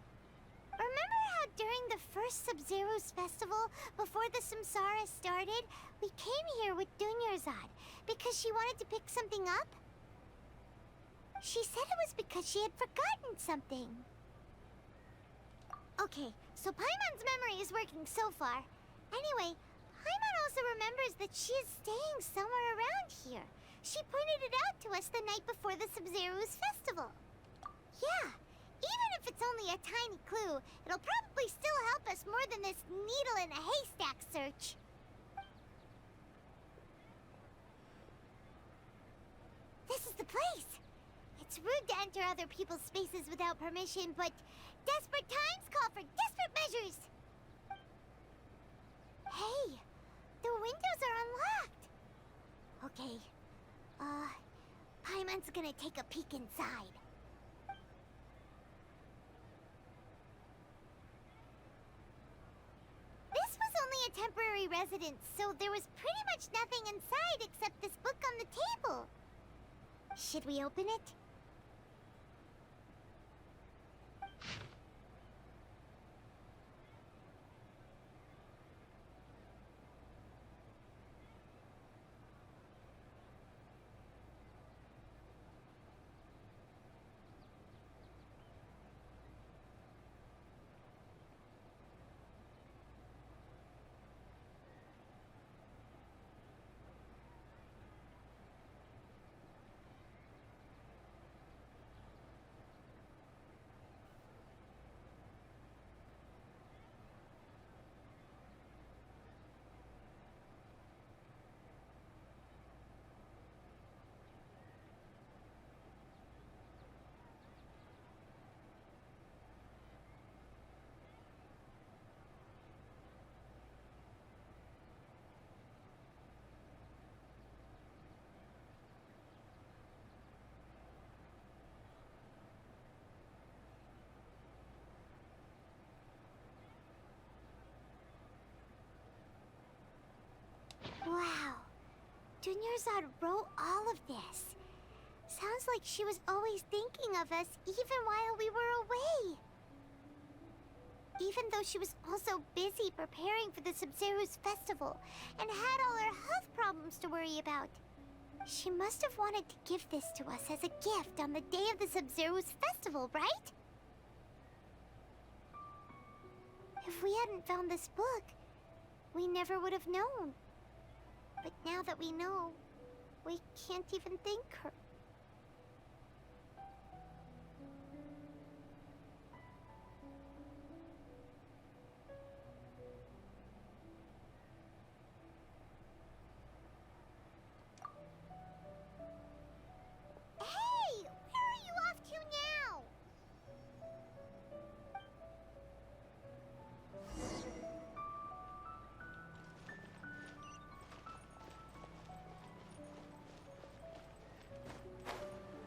Remember how during the first Sub-Zero's festival, before the Samsara started, we came here with Dunyarzad because she wanted to pick something up? She said it was because she had forgotten something. Okay, so Paimon's memory is working so far. Anyway, Paimon also remembers that she is staying somewhere around here. She pointed it out to us the night before the Sub-Zero's festival. Yeah, even if it's only a tiny clue, it'll probably still help us more than this needle in a haystack search. This is the place. It's rude to enter other people's spaces without permission, but desperate times call for desperate measures. Hey, the windows are unlocked. Okay, Paimon's gonna take a peek inside. This was only a temporary residence, so there was pretty much nothing inside except this book on the table. Should we open it? Wow. Dunyarzad wrote all of this. Sounds like she was always thinking of us even while we were away. Even though she was also busy preparing for the Sub-Zero's festival and had all her health problems to worry about. She must have wanted to give this to us as a gift on the day of the Sub-Zero's festival, right? If we hadn't found this book, we never would have known. But now that we know, we can't even thank her. Hey! Where are you off to now?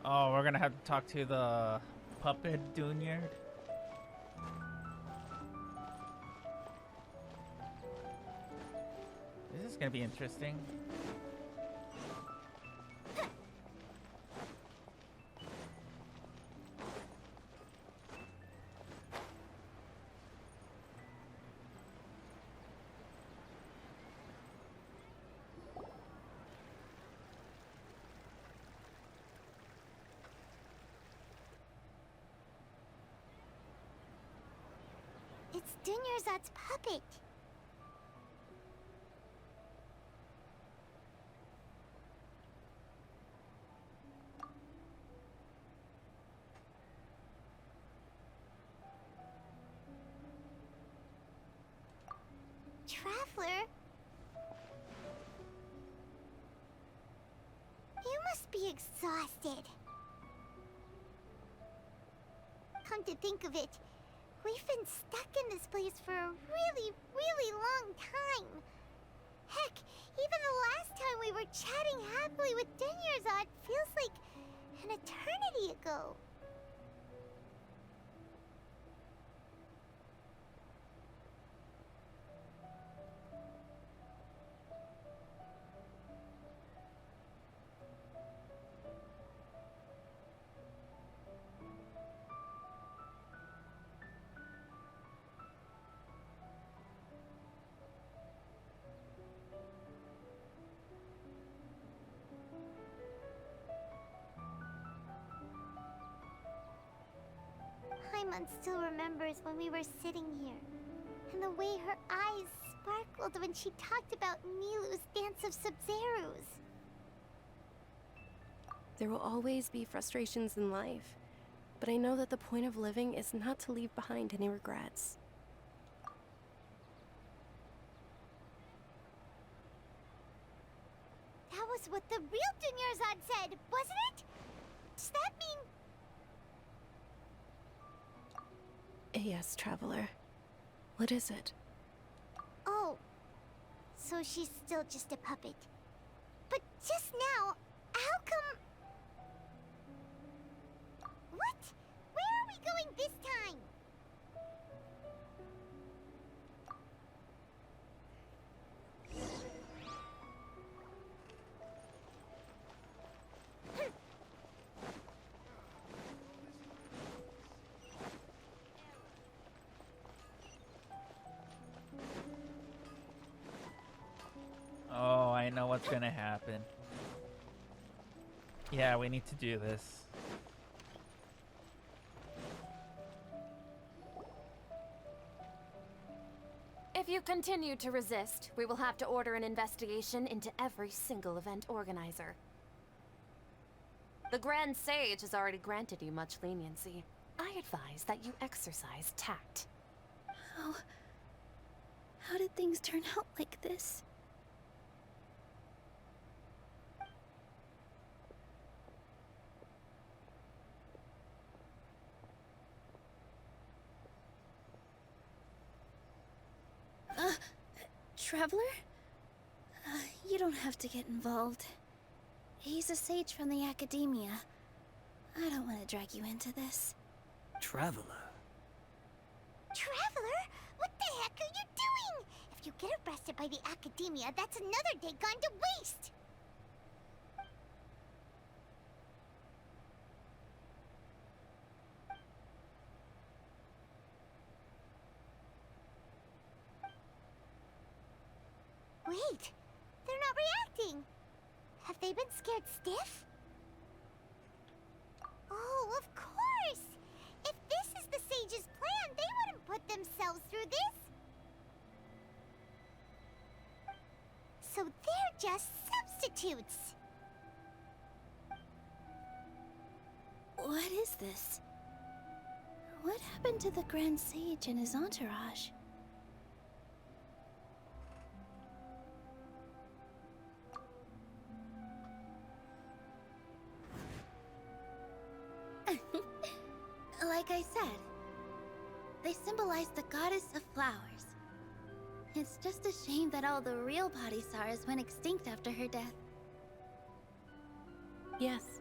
Oh, we're gonna have to talk to the puppet Dunyard. This is gonna be interesting. It's Dunyarzad's puppet. Traveler? You must be exhausted. Come to think of it, we've been stuck in this place for a really, really long time. Heck, even the last time we were chatting happily with Dunyarzad feels like an eternity ago. Paimon still remembers when we were sitting here, and the way her eyes sparkled when she talked about Nilu's Dance of Sub-Zerus. There will always be frustrations in life, but I know that the point of living is not to leave behind any regrets. That was what the real Dunyarzad said, wasn't it? Does that mean... Yes, Traveler. What is it? Oh, so she's still just a puppet. But just now, how come... What? Where are we going this time? Oh, I know what's gonna happen. Yeah, we need to do this. If you continue to resist, we will have to order an investigation into every single event organizer. The Grand Sage has already granted you much leniency. I advise that you exercise tact. How did things turn out like this? Traveler? You don't have to get involved. He's a sage from the academia. I don't want to drag you into this. Traveler? Traveler? What the heck are you doing? If you get arrested by the academia, that's another day gone to waste! Wait, they're not reacting. Have they been scared stiff? Oh, of course! If this is the sage's plan, they wouldn't put themselves through this. So they're just substitutes. What is this? What happened to the Grand Sage and his entourage? Like I said, they symbolize the goddess of flowers. It's just a shame that all the real Padisaras went extinct after her death. Yes.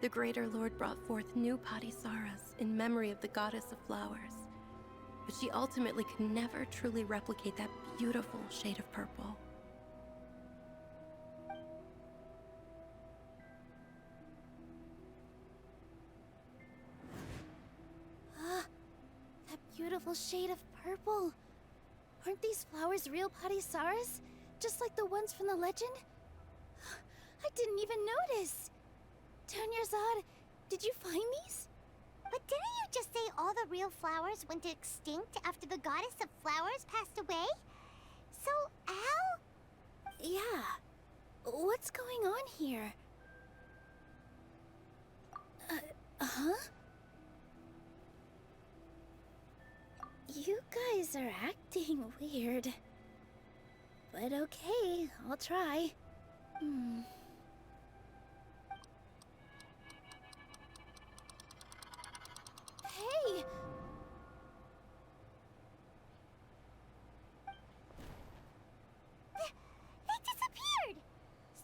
The Greater Lord brought forth new Padisaras in memory of the goddess of flowers. But she ultimately could never truly replicate that beautiful shade of purple. That beautiful shade of purple. Aren't these flowers real Padisaras? Just like the ones from the legend? I didn't even notice. Dunyarzad, did you find these? But didn't you just say all the real flowers went extinct after the goddess of flowers passed away? So, how? Yeah. What's going on here? Huh? You guys are acting weird. But okay, I'll try. Hey! They disappeared!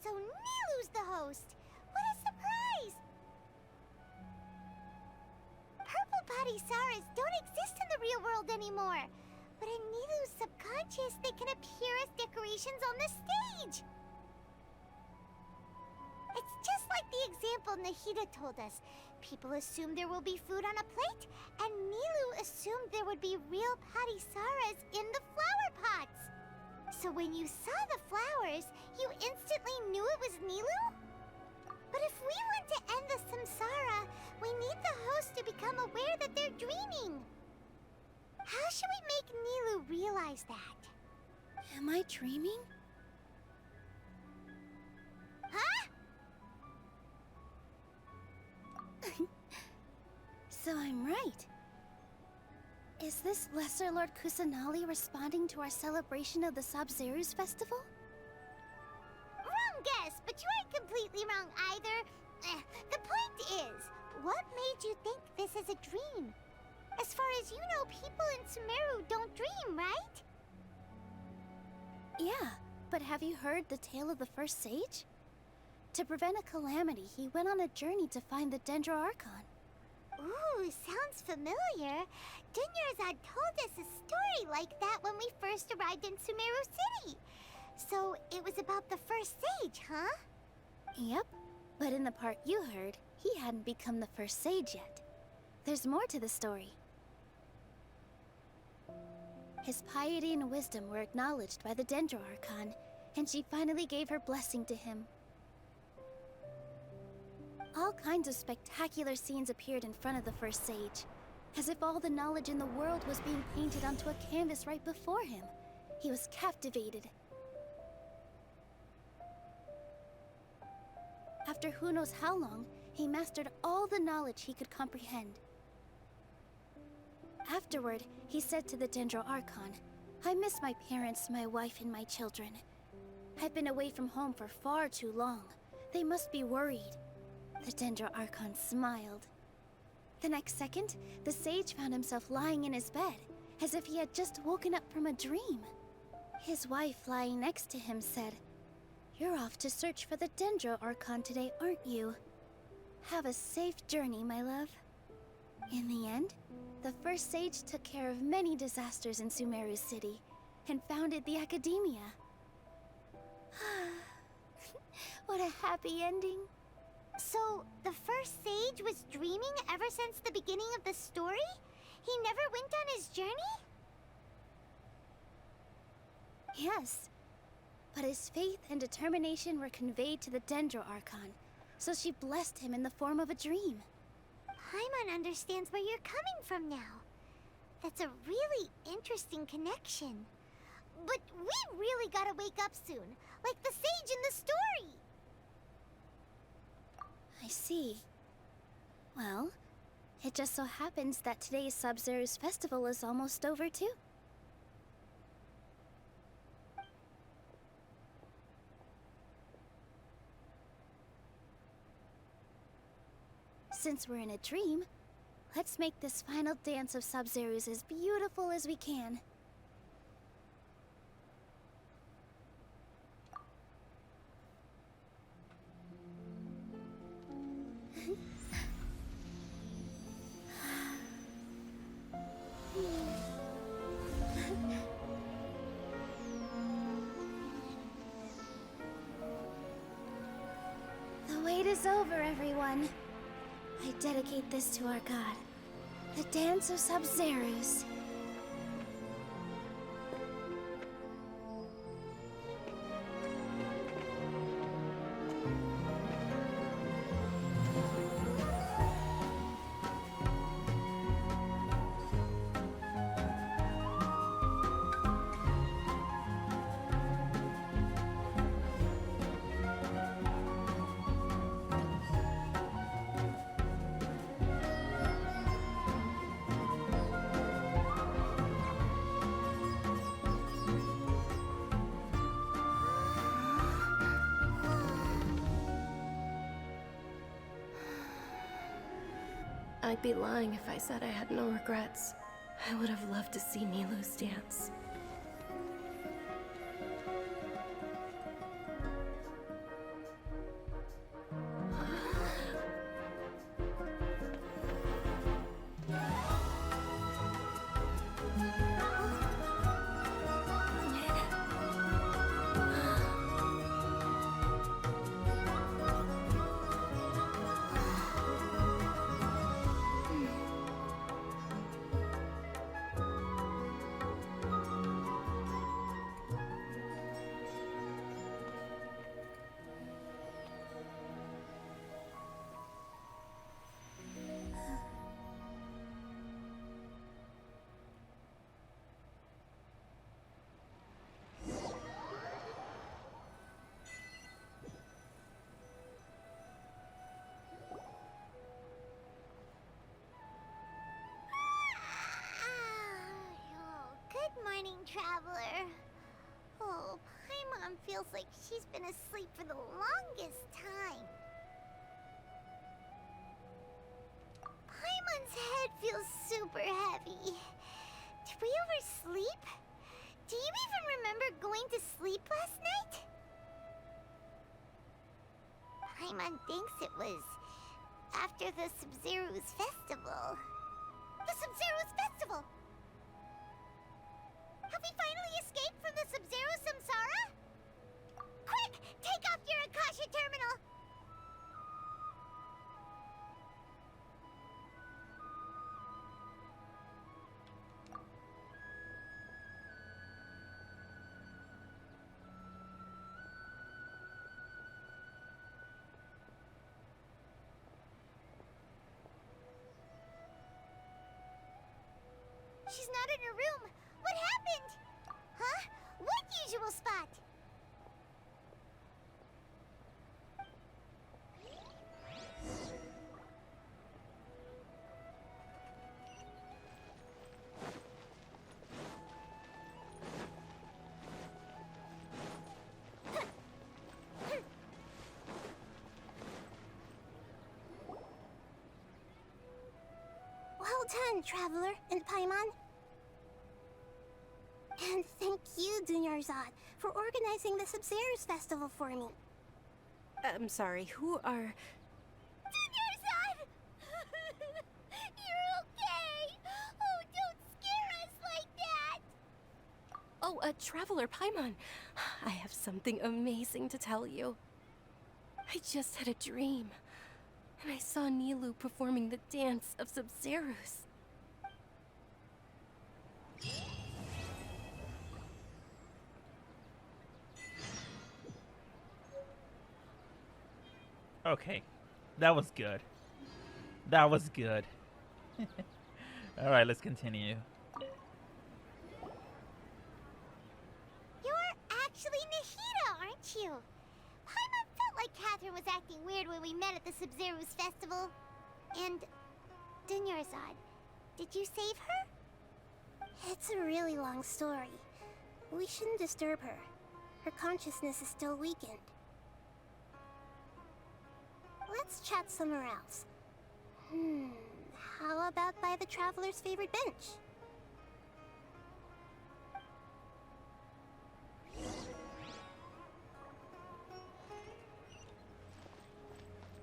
So Nilu's the host! What a surprise! Purple body Saras don't exist in the real world anymore! But in Nilu's subconscious, they can appear as decorations on the stage! It's just like the example Nahida told us. People assume there will be food on a plate, and Nilu assumed there would be real Patty Saras in the flower pots. So when you saw the flowers, you instantly knew it was Nilu? But if we want to end the samsara, we need the host to become aware that they're dreaming. How should we make Nilu realize that? Am I dreaming? Huh? So I'm right. Is this Lesser Lord Kusanali responding to our celebration of the Sub-Zeru's festival? Wrong guess, but you aren't completely wrong either. The point is, what made you think this is a dream? As far as you know, people in Sumeru don't dream, right? Yeah, but have you heard the tale of the first sage? To prevent a calamity, he went on a journey to find the Dendro Archon. Ooh, sounds familiar. Dunyarzad told us a story like that when we first arrived in Sumeru City. So it was about the first sage, huh? Yep, but in the part you heard, he hadn't become the first sage yet. There's more to the story. His piety and wisdom were acknowledged by the Dendro Archon, and she finally gave her blessing to him. All kinds of spectacular scenes appeared in front of the first sage, as if all the knowledge in the world was being painted onto a canvas right before him. He was captivated. After who knows how long, he mastered all the knowledge he could comprehend. Afterward, he said to the Dendro Archon, "I miss my parents, my wife, and my children. I've been away from home for far too long. They must be worried." The Dendro Archon smiled. The next second, the sage found himself lying in his bed, as if he had just woken up from a dream. His wife, lying next to him, said, "You're off to search for the Dendro Archon today, aren't you? Have a safe journey, my love." In the end, the first sage took care of many disasters in Sumeru City, and founded the Academia. What a happy ending. So, the first sage was dreaming ever since the beginning of the story? He never went on his journey? Yes, but his faith and determination were conveyed to the Dendro Archon, so she blessed him in the form of a dream. Paimon understands where you're coming from now. That's a really interesting connection. But we really gotta wake up soon, like the sage in the story! I see. Well, it just so happens that today's Sub-Zeru's festival is almost over too. Since we're in a dream, let's make this final dance of Sub-Zeru's as beautiful as we can. The wait is over, everyone. I dedicate this to our god, the Dance of Sub-Zeru's. I'd be lying if I said I had no regrets. I would have loved to see Nilou's dance. Morning, traveler. Oh, Paimon feels like she's been asleep for the longest time. Paimon's head feels super heavy. Did we oversleep? Do you even remember going to sleep last night? Paimon thinks it was after the Sub-Zero's festival. The Sub-Zero's festival! Have we finally escaped from the Sub-Zero Samsara? Quick! Take off your Akasha terminal! She's not in her room. What happened? Huh? What usual spot? Well done, Traveler and Paimon. And thank you, Dunyarzad, for organizing the Sub-Zero's festival for me. I'm sorry, who are... Dunyarzad! You're okay! Oh, don't scare us like that! Oh, Traveler Paimon. I have something amazing to tell you. I just had a dream, and I saw Nilou performing the dance of Sub-Zero's. Okay, that was good. That was good. Alright, let's continue. You're actually Nahida, aren't you? Paimon felt like Catherine was acting weird when we met at the Sub-Zero's festival. And... Dunyarzad, did you save her? It's a really long story. We shouldn't disturb her. Her consciousness is still weakened. Let's chat somewhere else. How about by the Traveler's favorite bench?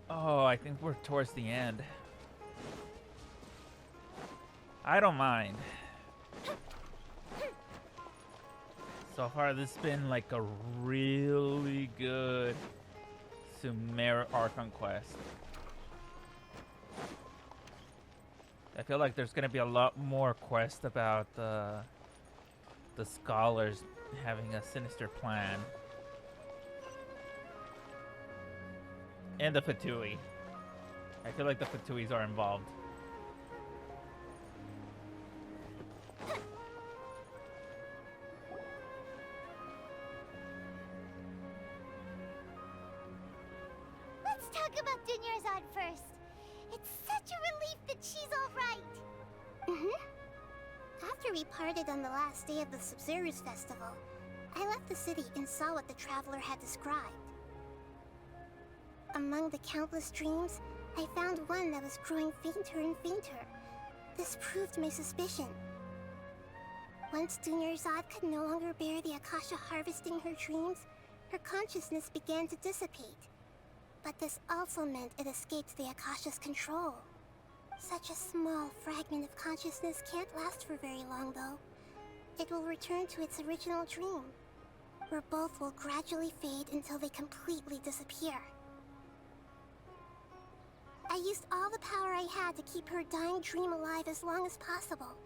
Oh, I think we're towards the end. I don't mind. So far, this has been like a really good Sumer Archon quest. I feel like there's gonna be a lot more quests about the scholars having a sinister plan. And the Fatui. I feel like the Fatuis are involved. Let's talk about Dunyarzad first. It's such a relief that she's all right. After we parted on the last day of the Sub-Zero's festival, I left the city and saw what the Traveler had described. Among the countless dreams, I found one that was growing fainter and fainter. This proved my suspicion. Once Dunyarzad could no longer bear the Akasha harvesting her dreams, her consciousness began to dissipate. But this also meant it escaped the Akasha's control. Such a small fragment of consciousness can't last for very long, though. It will return to its original dream, where both will gradually fade until they completely disappear. I used all the power I had to keep her dying dream alive as long as possible,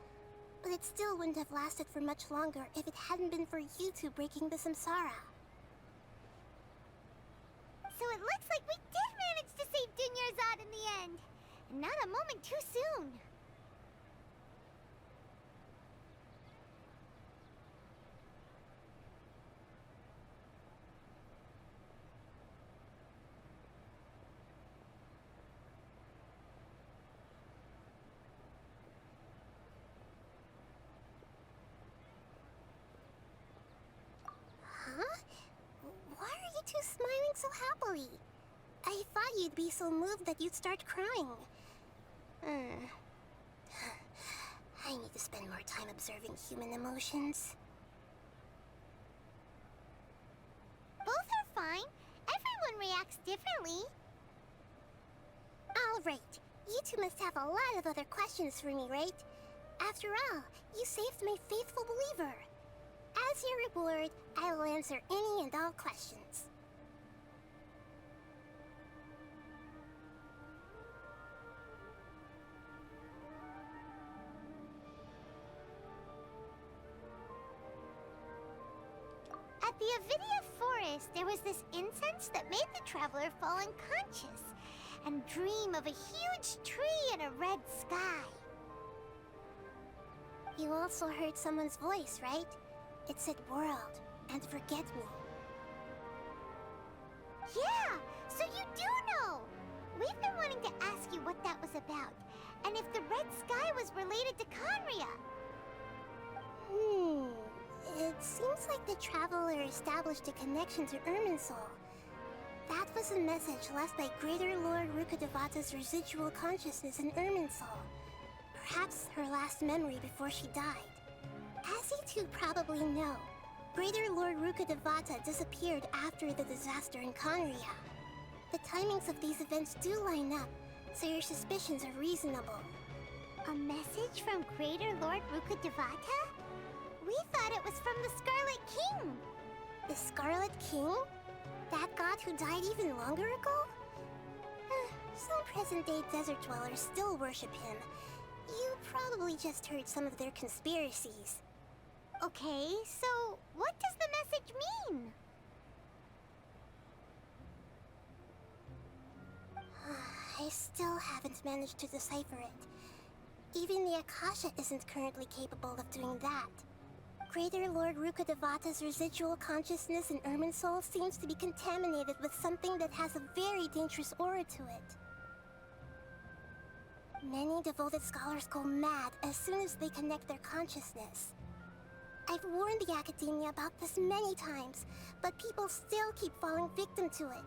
but it still wouldn't have lasted for much longer if it hadn't been for you two breaking the samsara. So it looks like we did manage to save Dunyarzad in the end. And not a moment too soon. Huh? Why are you two smiling so happily? I thought you'd be so moved that you'd start crying. I need to spend more time observing human emotions. Both are fine. Everyone reacts differently. All right. You two must have a lot of other questions for me, right? After all, you saved my faithful believer. As your reward, I will answer any and all questions. At the Avidia forest, there was this incense that made the traveler fall unconscious and dream of a huge tree and a red sky. You also heard someone's voice, right? It said world and forget me. Yeah, so you do know! We've been wanting to ask you what that was about, and if the red sky was related to Conria. It seems like the traveler established a connection to Irminsul. That was a message left by Greater Lord Rukkhadevata's residual consciousness in Irminsul. Perhaps her last memory before she died. As you two probably know, Greater Lord Rukkhadevata disappeared after the disaster in Conria. The timings of these events do line up, so your suspicions are reasonable. A message from Greater Lord Rukkhadevata? We thought it was from the Scarlet King. The Scarlet King? That god who died even longer ago? Some present-day desert dwellers still worship him. You probably just heard some of their conspiracies. Okay, so what does the message mean? I still haven't managed to decipher it. Even the Akasha isn't currently capable of doing that. Greater Lord Rukkhadevata's residual consciousness in Irminsul seems to be contaminated with something that has a very dangerous aura to it. Many devoted scholars go mad as soon as they connect their consciousness. I've warned the Academia about this many times, but people still keep falling victim to it.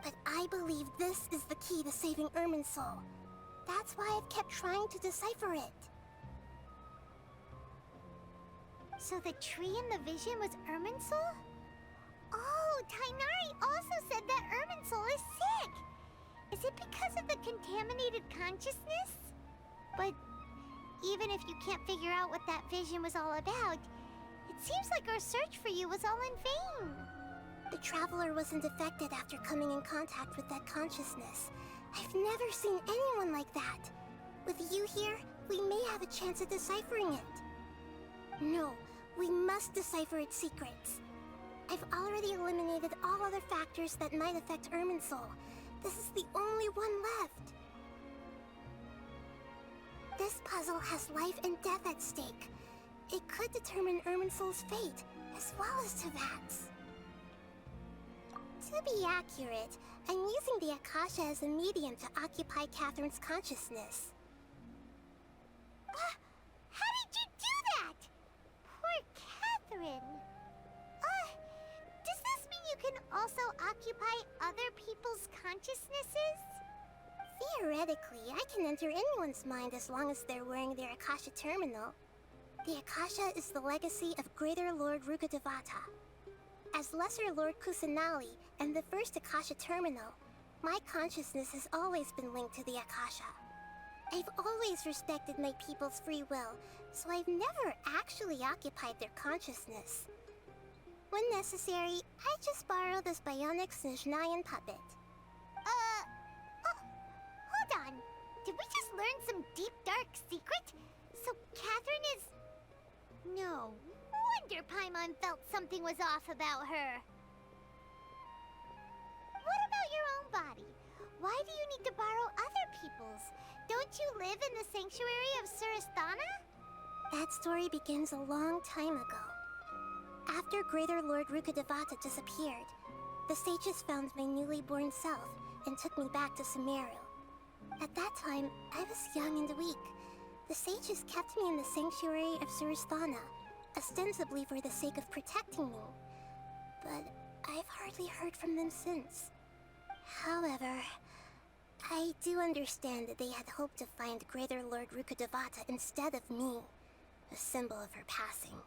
But I believe this is the key to saving Irminsul. That's why I've kept trying to decipher it. So the tree in the vision was Irminsul? Oh, Tainari also said that Irminsul is sick! Is it because of the contaminated consciousness? But even if you can't figure out what that vision was all about, it seems like our search for you was all in vain. The Traveler wasn't affected after coming in contact with that consciousness. I've never seen anyone like that. With you here, we may have a chance at deciphering it. No, we must decipher its secrets. I've already eliminated all other factors that might affect Irminsul. This is the only one left. This puzzle has life and death at stake. It could determine Irminsul's fate, as well as Tevat's. To be accurate, I'm using the Akasha as a medium to occupy Catherine's consciousness. How did you do that? Poor Catherine. Does this mean you can also occupy other people's consciousnesses? Theoretically, I can enter anyone's mind as long as they're wearing their Akasha terminal. The Akasha is the legacy of Greater Lord Rukkhadevata. As Lesser Lord Kusanali and the first Akasha terminal, my consciousness has always been linked to the Akasha. I've always respected my people's free will, so I've never actually occupied their consciousness. When necessary, I just borrow this bionic Snezhnayan puppet. Hold on. Did we just learn some deep, dark secret? So Catherine is... No wonder Paimon felt something was off about her. What about your own body? Why do you need to borrow other people's? Don't you live in the sanctuary of Surasthana? That story begins a long time ago. After Greater Lord Rukkhadevata disappeared, the sages found my newly born self and took me back to Sumeru. At that time, I was young and weak. The sages kept me in the sanctuary of Surasthana, ostensibly for the sake of protecting me. But I've hardly heard from them since. However, I do understand that they had hoped to find Greater Lord Rukkhadevata instead of me, a symbol of her passing.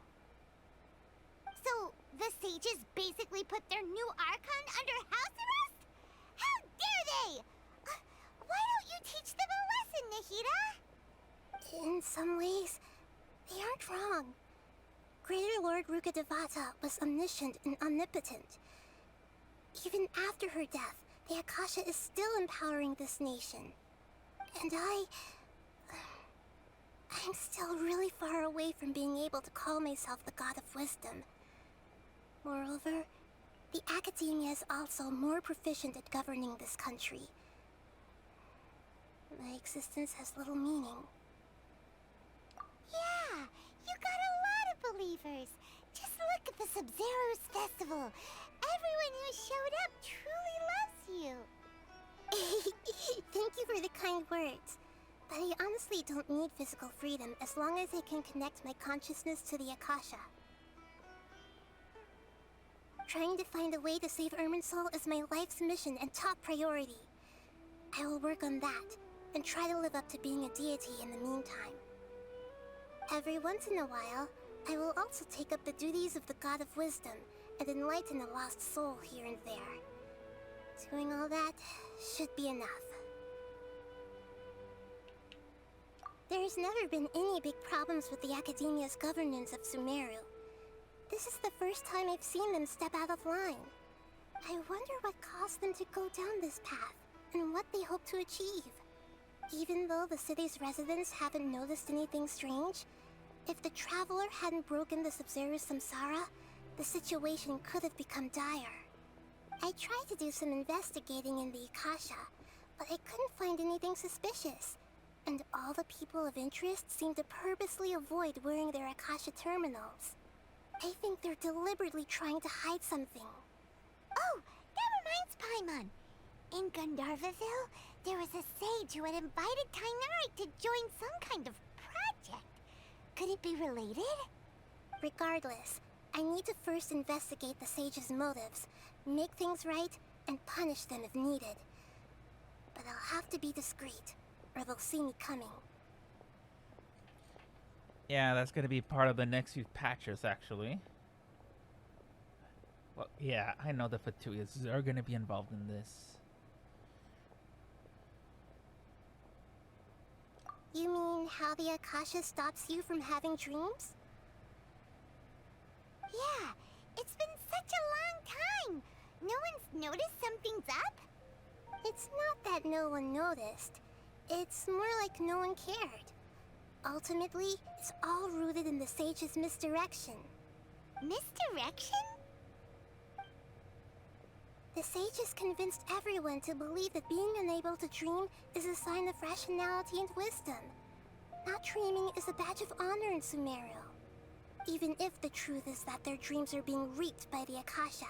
So, the sages basically put their new Archon under house arrest? How dare they! Why don't you teach them a lesson, Nahida? In some ways, they aren't wrong. Greater Lord Rukkhadevata was omniscient and omnipotent. Even after her death, the Akasha is still empowering this nation. And I'm still really far away from being able to call myself the God of Wisdom. Moreover, the Academia is also more proficient at governing this country. My existence has little meaning. Yeah, you got a lot of believers. Just look at the Sub-Zero's festival. Everyone who showed up truly loves you. Thank you for the kind words. But I honestly don't need physical freedom as long as I can connect my consciousness to the Akasha. Trying to find a way to save Irminsul is my life's mission and top priority. I will work on that, and try to live up to being a deity in the meantime. Every once in a while, I will also take up the duties of the God of Wisdom and enlighten a lost soul here and there. Doing all that should be enough. There's never been any big problems with the Academia's governance of Sumeru. This is the first time I've seen them step out of line. I wonder what caused them to go down this path, and what they hope to achieve. Even though the city's residents haven't noticed anything strange, if the Traveler hadn't broken the Sub-Zero's samsara, the situation could have become dire. I tried to do some investigating in the Akasha, but I couldn't find anything suspicious. And all the people of interest seem to purposely avoid wearing their Akasha terminals. I think they're deliberately trying to hide something. Oh, that reminds Paimon. In Gandharvaville, there was a sage who had invited Tainari to join some kind of project. Could it be related? Regardless, I need to first investigate the sage's motives, make things right, and punish them if needed. But I'll have to be discreet, or they'll see me coming. Yeah, that's gonna be part of the next few patches, actually. Well, yeah, I know the Fatuyas are gonna be involved in this. You mean how the Akasha stops you from having dreams? Yeah, it's been such a long time. No one's noticed something's up? It's not that no one noticed. It's more like no one cared. Ultimately, it's all rooted in the sage's misdirection. Misdirection? The sages convinced everyone to believe that being unable to dream is a sign of rationality and wisdom. Not dreaming is a badge of honor in Sumeru. Even if the truth is that their dreams are being reaped by the Akasha.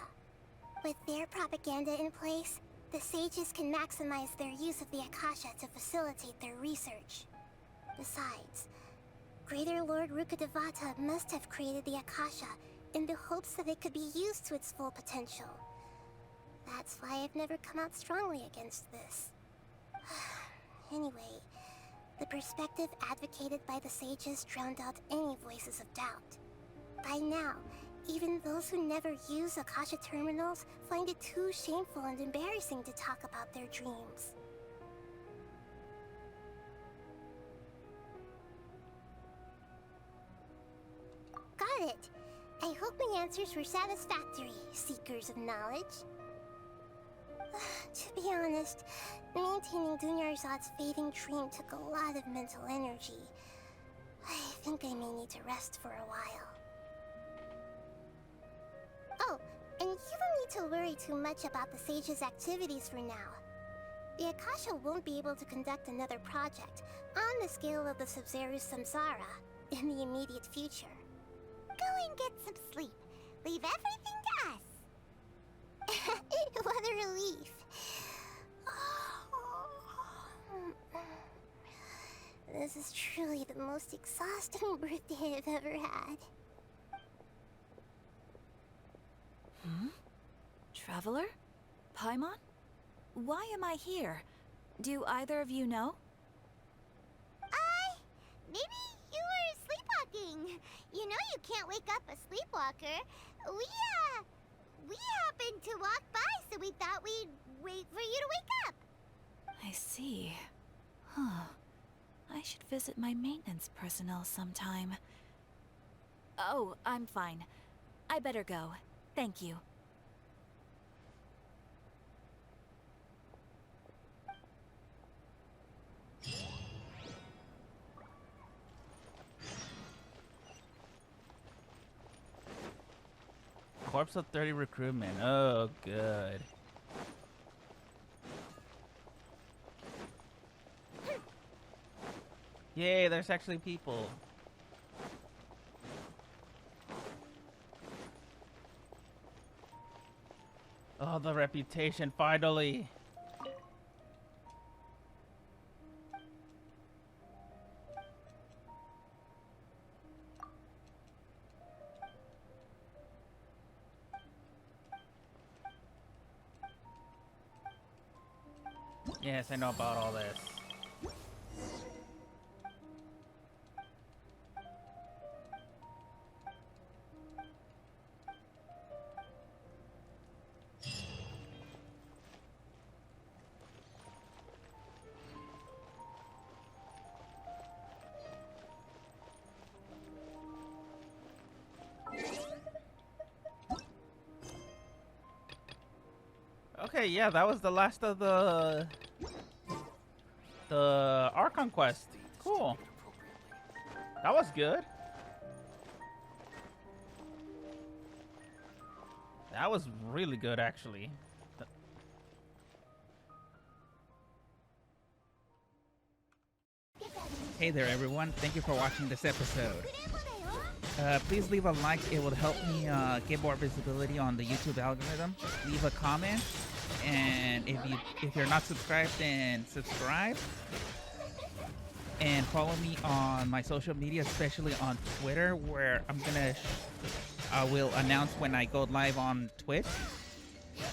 With their propaganda in place, the sages can maximize their use of the Akasha to facilitate their research. Besides, Greater Lord Rukkhadevata must have created the Akasha in the hopes that it could be used to its full potential. That's why I've never come out strongly against this. Anyway, the perspective advocated by the sages drowned out any voices of doubt. By now, even those who never use Akasha terminals find it too shameful and embarrassing to talk about their dreams. Got it. I hope my answers were satisfactory, seekers of knowledge. To be honest, maintaining Dunyarzad's fading dream took a lot of mental energy. I think I may need to rest for a while. Oh, and you don't need to worry too much about the sage's activities for now. The Akasha won't be able to conduct another project on the scale of the Sub-Zero Samsara in the immediate future. Go and get some sleep. Leave everything to us. What a relief. This is truly the most exhausting birthday I've ever had. Traveler? Paimon? Why am I here? Do either of you know? Maybe you were sleepwalking. You know you can't wake up a sleepwalker. We happened to walk by, so we thought we'd wait for you to wake up. I see. Huh. I should visit my maintenance personnel sometime. Oh, I'm fine. I better go. Thank you. Corpse of 30 recruitment. Oh, good. Yay, there's actually people. Oh, the reputation, finally. Yes, I know about all this. Okay, yeah, that was the last of the Archon quest. Cool. That was good. That was really good, actually. Hey there, everyone. Thank you for watching this episode. Please leave a like. It will help me get more visibility on the YouTube algorithm. Leave a comment. And if you're not subscribed, then subscribe. And follow me on my social media, especially on Twitter, where I will announce when I go live on Twitch.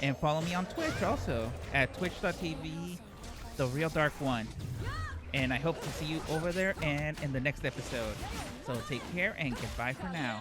And follow me on Twitch also at twitch.tv, The Real Dark One. And I hope to see you over there and in the next episode. So take care and goodbye for now.